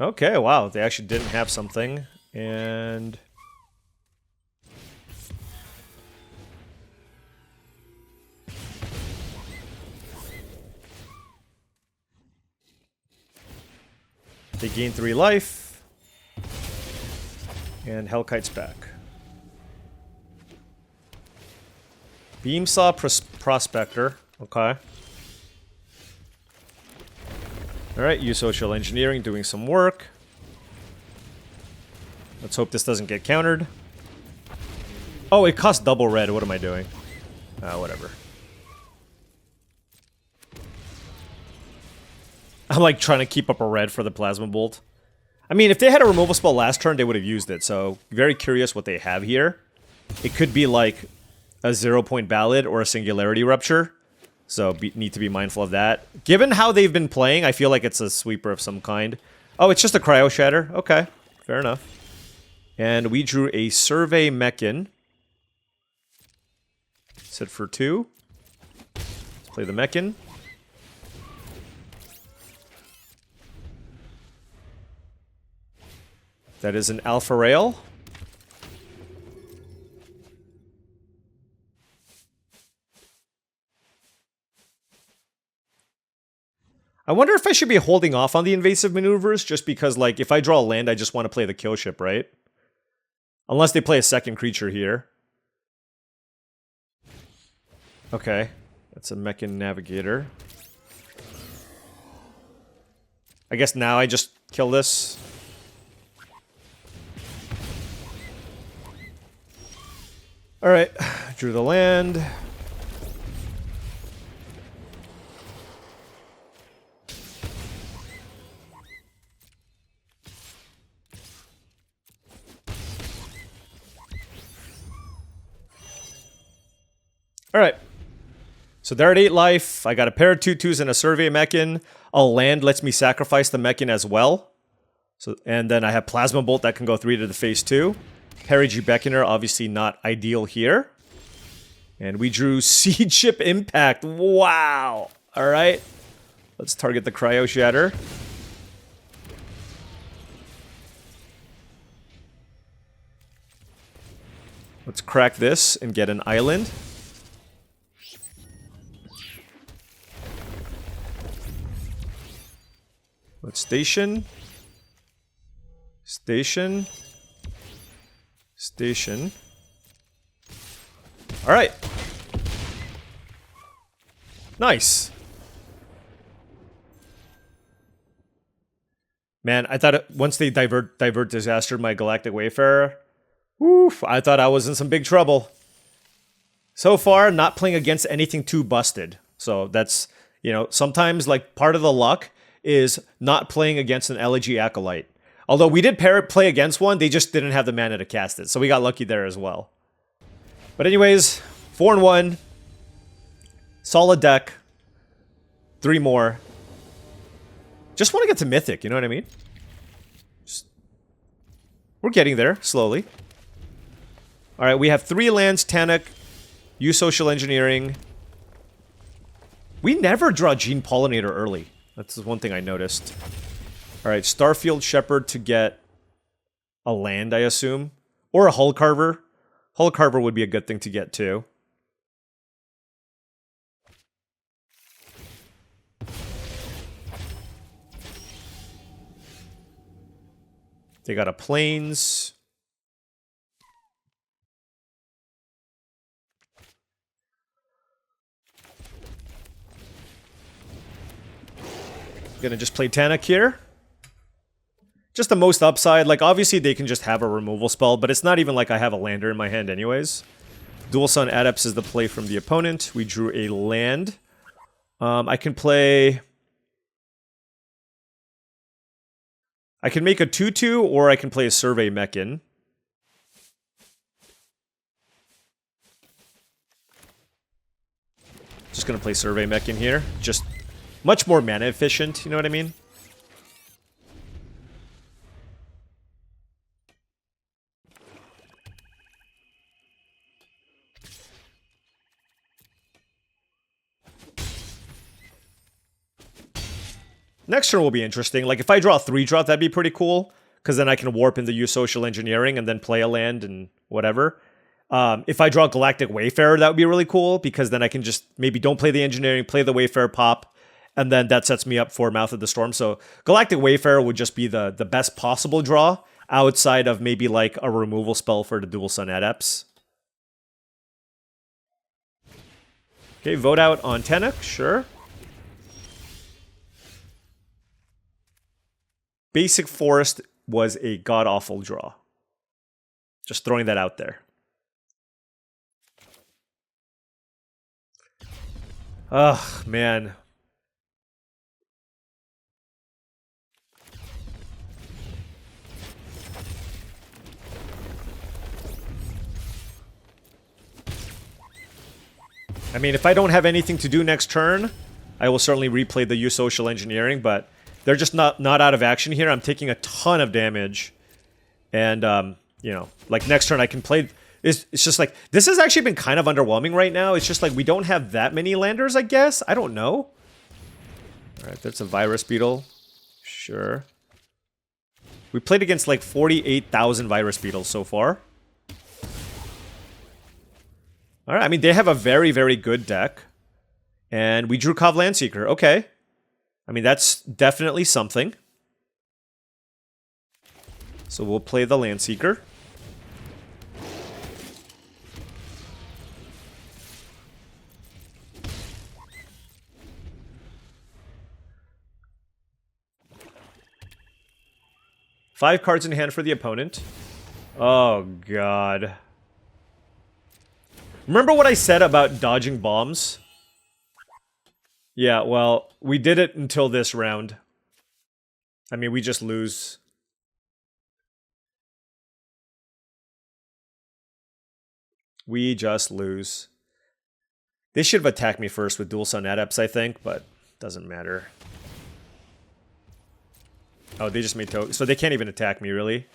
A: Okay, wow, they actually didn't have something, and... they gain 3 life, and Hellkite's back. Beamsaw Prospector, okay. Alright, use Social Engineering, doing some work. Let's hope this doesn't get countered. Oh, it costs double red. What am I doing? Whatever. I'm like trying to keep up a red for the Plasma Bolt. I mean, if they had a removal spell last turn, they would have used it. So, very curious what they have here. It could be like a 0-point Ballad or a Singularity Rupture. So, need to be mindful of that. Given how they've been playing, I feel like it's a sweeper of some kind. Oh, it's just a Cryo Shatter. Okay, fair enough. And we drew a Survey Mechan. Set for 2. Let's play the Mechan. That is an Alpha Rail. I wonder if I should be holding off on the invasive maneuvers, just because, like, if I draw a land, I just want to play the kill ship, right? Unless they play a second creature here. Okay. That's a Mechan Navigator. I guess now I just kill this. Alright, drew the land. Alright. So they're at 8 life. I got a pair of 2/2s and a Survey Mechan. A land lets me sacrifice the Mechan as well. So, and then I have Plasma Bolt that can go 3 to the face 2. Perigee Beckoner, obviously not ideal here. And we drew Seed Ship Impact. Wow! Alright. Let's target the Cryo Shatter. Let's crack this and get an island. Let's station. Station. Station. Alright. Nice. Man, I thought once they divert Disaster my Galactic Wayfarer, oof, I thought I was in some big trouble. So far, not playing against anything too busted. So that's, you know, sometimes like part of the luck is not playing against an Elegy Acolyte. Although we did play against one, they just didn't have the mana to cast it. So we got lucky there as well. But anyways, 4-1. Solid deck. 3 more. Just want to get to Mythic, you know what I mean? We're getting there, slowly. Alright, we have 3 lands, Tanic. Use Social Engineering. We never draw Gene Pollinator early. That's one thing I noticed. Alright, Starfield Shepherd to get a land, I assume. Or a Hull Carver. Hull Carver would be a good thing to get too. They got a Plains. Gonna just play Tanic here. Just the most upside. Like, obviously they can just have a removal spell, but it's not even like I have a lander in my hand anyways. Dual Sun Adepts is the play from the opponent. We drew a land. I can play... I can make a 2/2, or I can play a Survey Mechan. Just gonna play Survey Mechan here. Just much more mana efficient, you know what I mean? Next turn will be interesting. Like, if I draw a 3-drop, that'd be pretty cool. Because then I can warp into use Social Engineering and then play a land and whatever. If I draw Galactic Wayfarer, that would be really cool. Because then I can just maybe don't play the Engineering, play the Wayfarer pop. And then that sets me up for Mouth of the Storm. So Galactic Wayfarer would just be the best possible draw. Outside of maybe like a removal spell for the Dual Sun Adepts. Okay, vote out on Tanic, sure. Basic Forest was a god-awful draw. Just throwing that out there. Ugh, man. I mean, if I don't have anything to do next turn, I will certainly replay the use social engineering, but they're just not out of action here. I'm taking a ton of damage. And, you know, like next turn I can play... It's just like... This has actually been kind of underwhelming right now. It's just like we don't have that many landers, I guess. I don't know. Alright, that's a virus beetle. Sure. We played against like 48,000 virus beetles so far. Alright, I mean, they have a very, very good deck. And we drew Kov Landseeker. Okay. I mean, that's definitely something. So we'll play the Landseeker. Five cards in hand for the opponent. Oh, God. Remember what I said about dodging bombs? Yeah, well, we did it until this round. I mean, we just lose. We just lose. They should have attacked me first with Dual Sun Adepts, I think, but doesn't matter. Oh, they just made tokens. So they can't even attack me, really?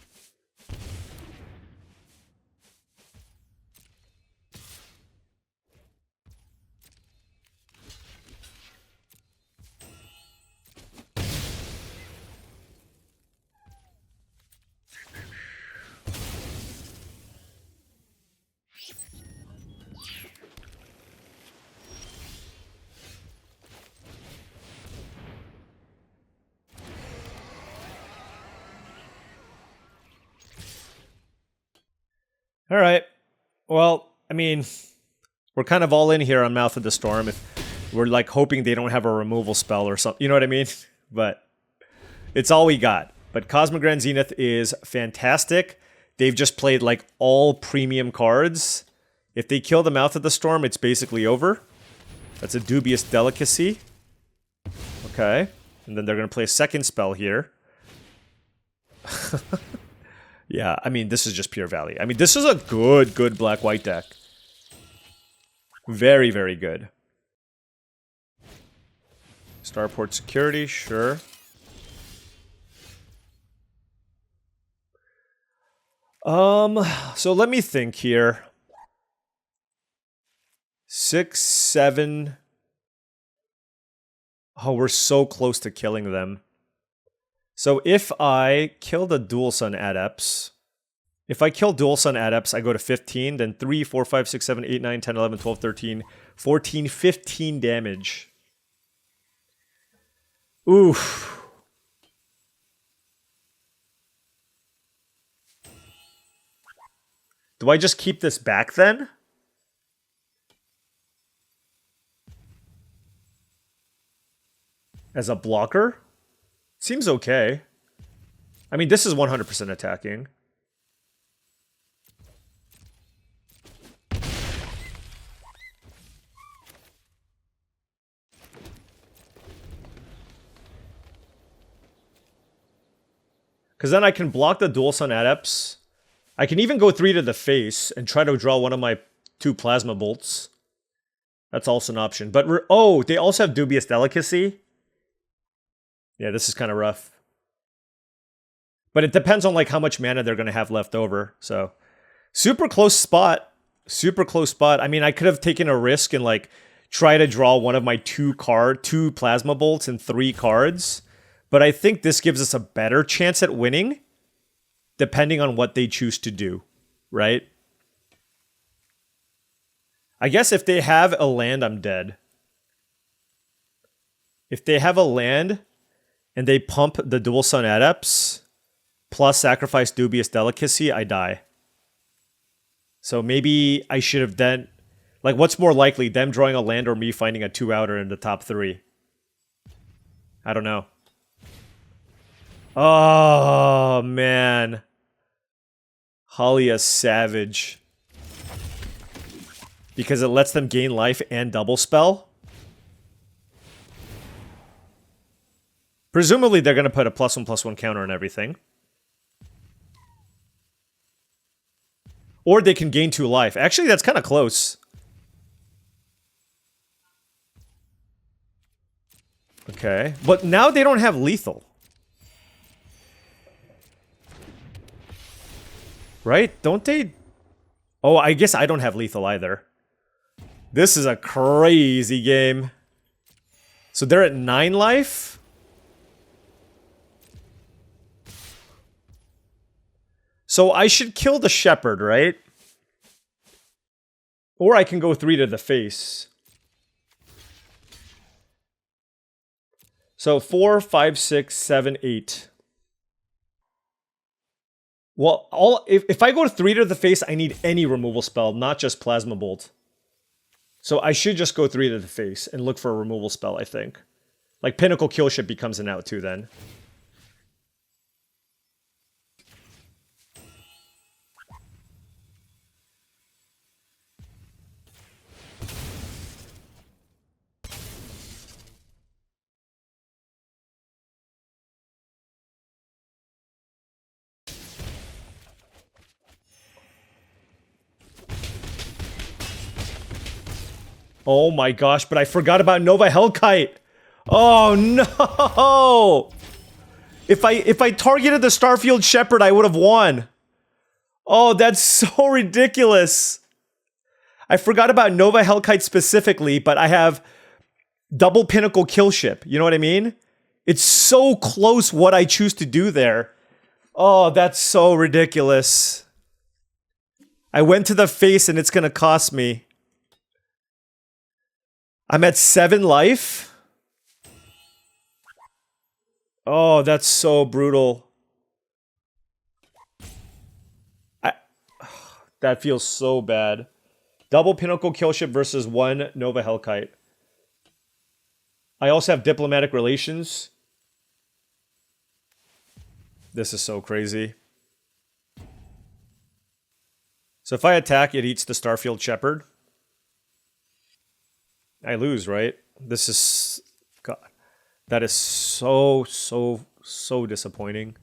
A: All right. Well, I mean, we're kind of all in here on Mouth of the Storm. If we're like hoping they don't have a removal spell or something. You know what I mean? But it's all we got. But Cosmic Grand Zenith is fantastic. They've just played like all premium cards. If they kill the Mouth of the Storm, it's basically over. That's a dubious delicacy. Okay. And then they're going to play a second spell here. Yeah, I mean, this is just pure value. I mean, this is a good black-white deck. Very, very good. Starport Security, sure. So let me think here. 6, 7. Oh, we're so close to killing them. So if I kill the Dual Sun Adepts, if I kill Dual Sun Adepts, I go to 15, then 3, 4, 5, 6, 7, 8, 9, 10, 11, 12, 13, 14, 15 damage. Oof. Do I just keep this back then? As a blocker? Seems okay. I mean, this is 100% attacking. Because then I can block the Dual Sun Adepts. I can even go 3 to the face and try to draw one of my 2 Plasma Bolts. That's also an option. But, oh, they also have Dubious Delicacy. Yeah, this is kind of rough. But it depends on like how much mana they're going to have left over. So, super close spot. Super close spot. I mean, I could have taken a risk and like try to draw one of my 2 Plasma Bolts and 3 cards. But I think this gives us a better chance at winning, depending on what they choose to do, right? I guess if they have a land, I'm dead. If they have a land and they pump the Dual Sun Adepts plus sacrifice Dubious Delicacy, I die. So maybe I should have then... Like, what's more likely, them drawing a land or me finding a 2-outer in the top 3? I don't know. Oh, man. Halia Savage. Because it lets them gain life and double spell? Presumably they're going to put a +1/+1 counter on everything. Or they can gain 2 life. Actually, that's kind of close. Okay. But now they don't have lethal. Right? Don't they? Oh, I guess I don't have lethal either. This is a crazy game. So they're at 9 life? So I should kill the shepherd, right? Or I can go 3 to the face. So 4, 5, 6, 7, 8. Well, if I go to 3 to the face, I need any removal spell, not just Plasma Bolt. So I should just go 3 to the face and look for a removal spell, I think. Like Pinnacle Killship becomes an out too then. Oh my gosh, but I forgot about Nova Hellkite. Oh no! If I targeted the Starfield Shepherd, I would have won. Oh, that's so ridiculous. I forgot about Nova Hellkite specifically, but I have double Pinnacle Killship. You know what I mean? It's so close what I choose to do there. Oh, that's so ridiculous. I went to the face and it's gonna cost me. I'm at 7 life. Oh, that's so brutal. That feels so bad. Double Pinnacle Killship versus 1 Nova Hellkite. I also have Diplomatic Relations. This is so crazy. So if I attack, it eats the Starfield Shepherd. I lose, right? This is... God. That is so disappointing.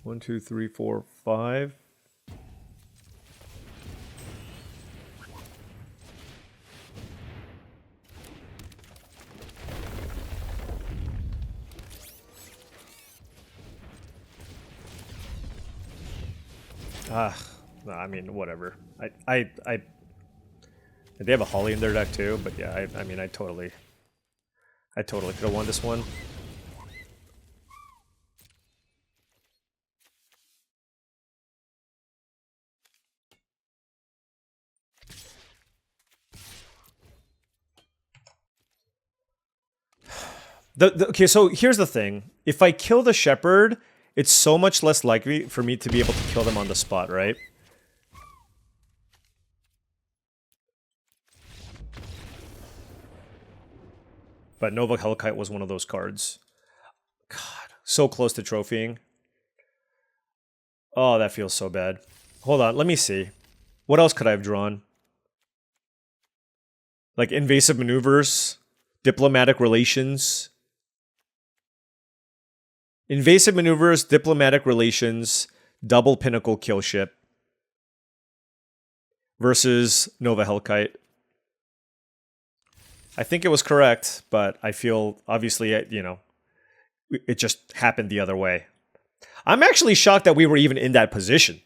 A: One, two, three, four, 5. I mean, whatever. They have a Holly in their deck too, but yeah, I mean, I totally could have won this one. Okay, so here's the thing. If I kill the Shepherd, it's so much less likely for me to be able to kill them on the spot, right? But Nova Hellkite was one of those cards. God, so close to trophying. Oh, that feels so bad. Hold on, let me see. What else could I have drawn? Like Invasive Maneuvers, Diplomatic Relations. Invasive Maneuvers, Diplomatic Relations, double Pinnacle Killship versus Nova Hellkite. I think it was correct, but I feel, obviously, you know, it just happened the other way. I'm actually shocked that we were even in that position.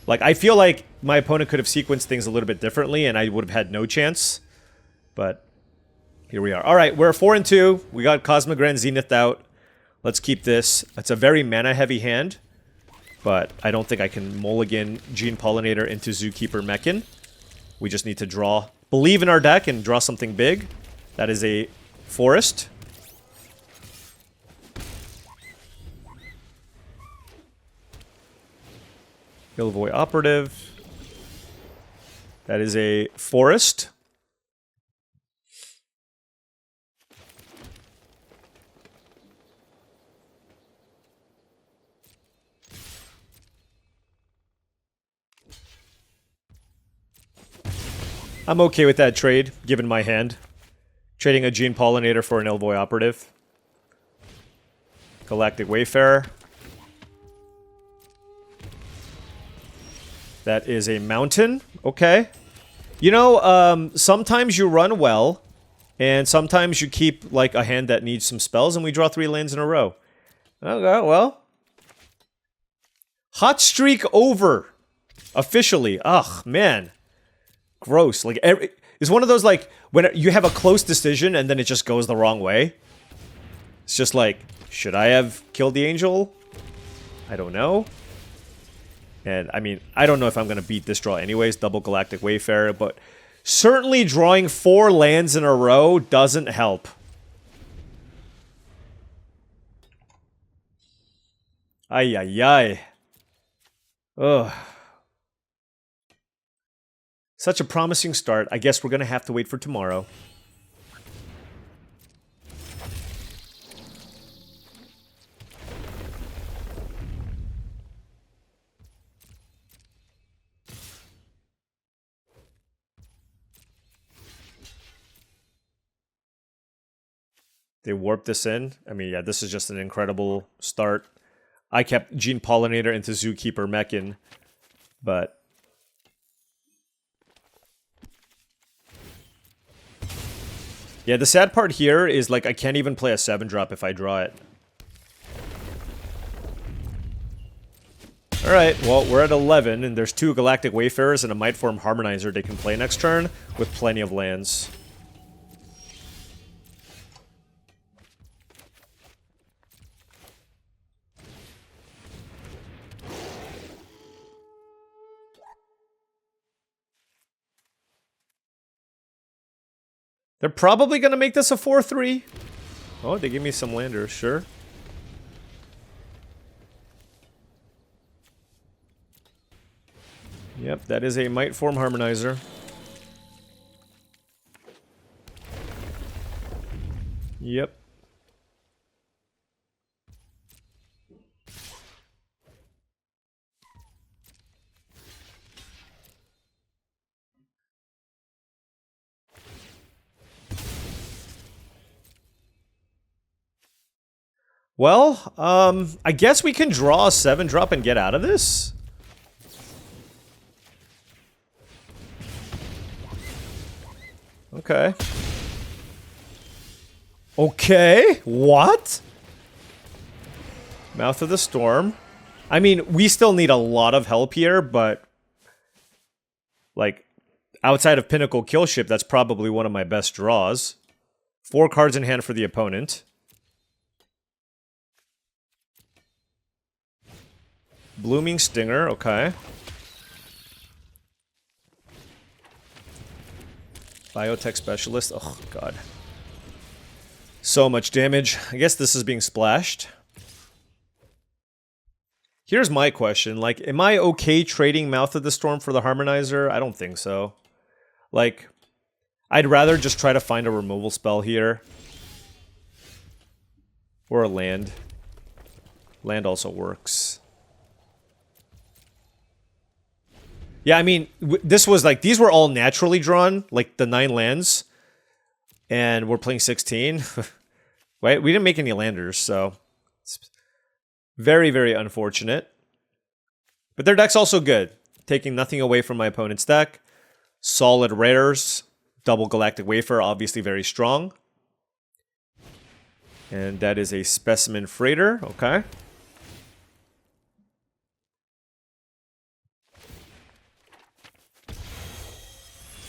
A: Like, I feel like my opponent could have sequenced things a little bit differently and I would have had no chance. But here we are. All right, we're 4-2. We got Cosmic Grand Zenith out. Let's keep this. It's a very mana-heavy hand, but I don't think I can mulligan Gene Pollinator into Zookeeper Mechan. We just need to draw. Believe in our deck and draw something big. That is a forest. Illvoy Operative. That is a forest. I'm okay with that trade, given my hand. Trading a Gene Pollinator for an Illvoy Operative. Galactic Wayfarer. That is a mountain. Okay. You know, sometimes you run well, and sometimes you keep, like, a hand that needs some spells, and we draw 3 lands in a row. Okay, well. Hot streak over. Officially. Ugh, man. Gross. Like, it's one of those, like, when you have a close decision, and then it just goes the wrong way. It's just like, should I have killed the angel? I don't know. And, I mean, I don't know if I'm going to beat this draw anyways, double Galactic Wayfarer, but certainly drawing 4 lands in a row doesn't help. Ay, ay, ay. Ugh. Such a promising start. I guess we're going to have to wait for tomorrow. They warped this in. I mean, yeah, this is just an incredible start. I kept Gene Pollinator into Zookeeper Mechan, but... yeah, the sad part here is, like, I can't even play a 7-drop if I draw it. Alright, well, we're at 11, and there's 2 Galactic Wayfarers and a Mightform Harmonizer they can play next turn, with plenty of lands. They're probably going to make this a 4-3. Oh, they give me some landers, sure. Yep, that is a Mightform Harmonizer. Yep. Well, I guess we can draw a 7-drop and get out of this. Okay. Okay, what? Mouth of the Storm. I mean, we still need a lot of help here, but... like, outside of Pinnacle Killship, that's probably one of my best draws. 4 cards in hand for the opponent. Blooming Stinger, okay. Biotech Specialist, oh god. So much damage. I guess this is being splashed. Here's my question, like, am I okay trading Mouth of the Storm for the Harmonizer? I don't think so. Like, I'd rather just try to find a removal spell here. Or a land. Land also works. Yeah, I mean, this was like, these were all naturally drawn, like the 9 lands. And we're playing 16. Right? We didn't make any landers, so it's very, very unfortunate. But their deck's also good. Taking nothing away from my opponent's deck. Solid rares. Double Galactic Wafer, obviously very strong. And that is a Specimen Freighter, okay.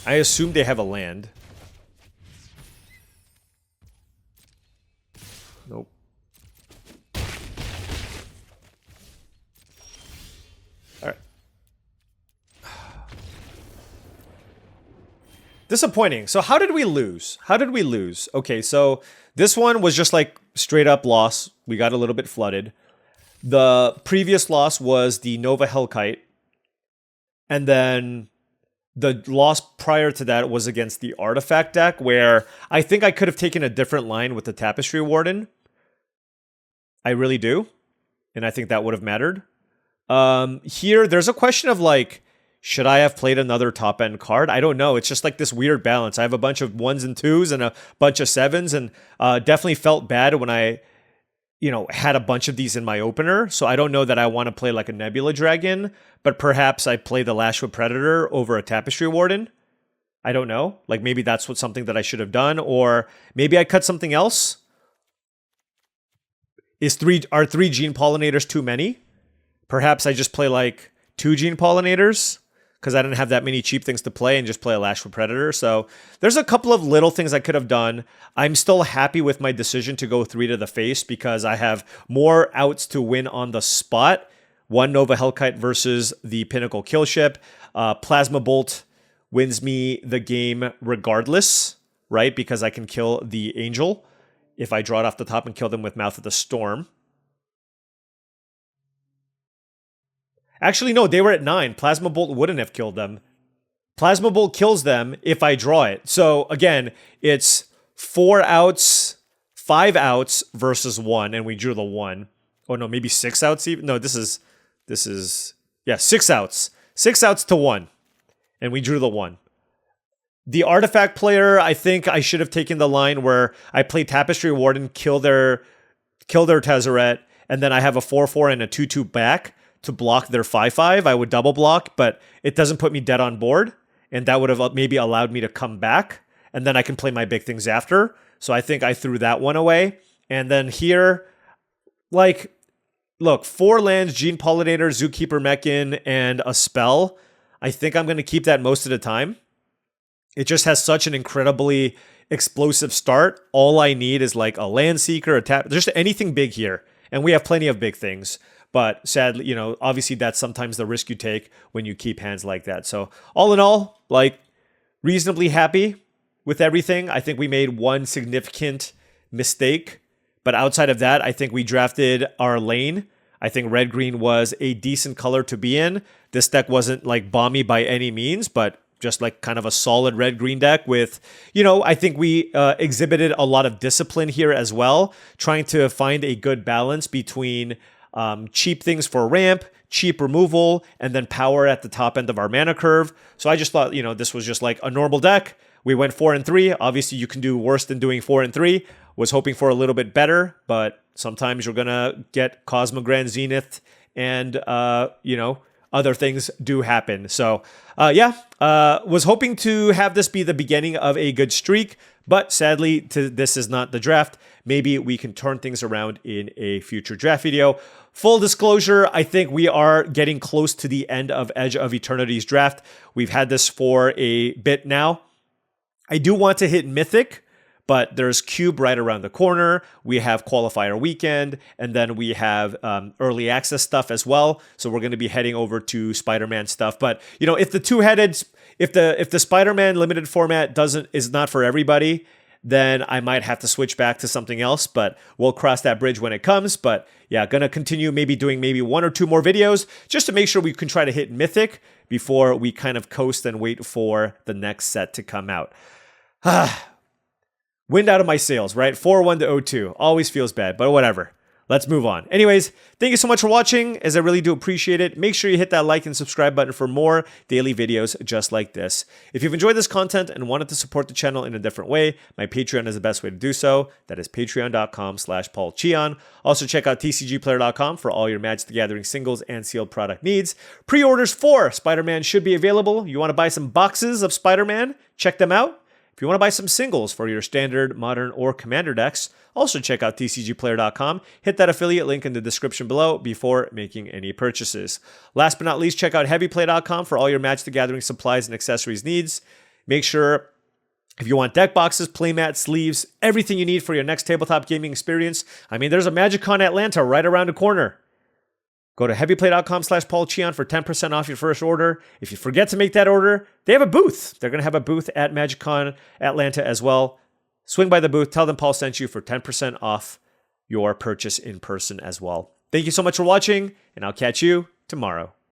A: I assume they have a land. Nope. Alright. Disappointing. So how did we lose? How did we lose? Okay, so this one was just like straight up loss. We got a little bit flooded. The previous loss was the Nova Hellkite. And then the loss prior to that was against the Artifact deck, where I think I could have taken a different line with the Tapestry Warden. I really do. And I think that would have mattered. Here, there's a question of, like, should I have played another top-end card? I don't know. It's just like this weird balance. I have a bunch of 1s and 2s and a bunch of 7s, and definitely felt bad when I, you know, had a bunch of these in my opener. So I don't know that I want to play like a Nebula Dragon, but perhaps I play the Lashwood Predator over a Tapestry Warden. I don't know. Like maybe that's something that I should have done, or maybe I cut something else. Are 3 Gene Pollinators too many? Perhaps I just play like 2 Gene Pollinators because I didn't have that many cheap things to play and just play a Lashful Predator. So there's a couple of little things I could have done. I'm still happy with my decision to go 3 to the face because I have more outs to win on the spot. 1 Nova Hellkite versus the Pinnacle Killship. Plasma Bolt wins me the game regardless, right? Because I can kill the Angel if I draw it off the top and kill them with Mouth of the Storm. Actually, no, they were at 9. Plasma Bolt wouldn't have killed them. Plasma Bolt kills them if I draw it. So again, it's 4 outs, 5 outs versus 1, and we drew the 1. Oh no, maybe 6 outs even? No, this is, yeah, 6 outs. 6 outs to 1, and we drew the 1. The Artifact player, I think I should have taken the line where I play Tapestry Warden, kill their Tezzeret, and then I have a 4/4 and a 2/2 back to block their 5/5. I would double block, but it doesn't put me dead on board, and that would have maybe allowed me to come back, and then I can play my big things after. So I think I threw that one away. And then here, like, look, 4 lands, Gene Pollinator, Zookeeper Mechan, and a spell. I think I'm going to keep that most of the time. It just has such an incredibly explosive start. All I need is like a Land Seeker, a tap, just anything big here. And we have plenty of big things. But sadly, you know, obviously that's sometimes the risk you take when you keep hands like that. So all in all, like, reasonably happy with everything. I think we made one significant mistake. But outside of that, I think we drafted our lane. I think red-green was a decent color to be in. This deck wasn't like bomby by any means, but just like kind of a solid red-green deck with, you know, I think we exhibited a lot of discipline here as well, trying to find a good balance between cheap things for ramp, cheap removal, and then power at the top end of our mana curve. So I just thought, you know, this was just like a normal deck. We went 4-3. Obviously, you can do worse than doing 4-3. Was hoping for a little bit better, but sometimes you're going to get Cosmogrand Zenith and, you know, other things do happen. So, was hoping to have this be the beginning of a good streak, but sadly, this is not the draft. Maybe we can turn things around in a future draft video. Full disclosure, I think we are getting close to the end of Edge of Eternities draft. We've had this for a bit now. I do want to hit Mythic, but there's Cube right around the corner. We have Qualifier Weekend, and then we have early access stuff as well. So we're going to be heading over to Spider-Man stuff. But you know, if the two-headed, if the Spider-Man limited format is not for everybody, then I might have to switch back to something else. But we'll cross that bridge when it comes. But yeah, gonna continue doing 1 or 2 more videos just to make sure we can try to hit Mythic before we kind of coast and wait for the next set to come out. Wind out of my sails, right? 4-1 to 0-2. Always feels bad, but whatever. Let's move on. Anyways, thank you so much for watching, as I really do appreciate it. Make sure you hit that like and subscribe button for more daily videos just like this. If you've enjoyed this content and wanted to support the channel in a different way, my Patreon is the best way to do so. That is patreon.com/paulcheon. Also check out TCGplayer.com for all your Magic the Gathering singles and sealed product needs. Pre-orders for Spider-Man should be available. You want to buy some boxes of Spider-Man? Check them out. If you want to buy some singles for your standard, modern, or commander decks, also check out TCGplayer.com. Hit that affiliate link in the description below before making any purchases. Last but not least, check out HeavyPlay.com for all your Magic the Gathering supplies and accessories needs. Make sure, if you want deck boxes, playmat, sleeves, everything you need for your next tabletop gaming experience. I mean, there's a MagicCon Atlanta right around the corner. Go to heavyplay.com/paulcheon for 10% off your first order. If you forget to make that order, they have a booth. They're going to have a booth at MagicCon Atlanta as well. Swing by the booth, tell them Paul sent you for 10% off your purchase in person as well. Thank you so much for watching, and I'll catch you tomorrow.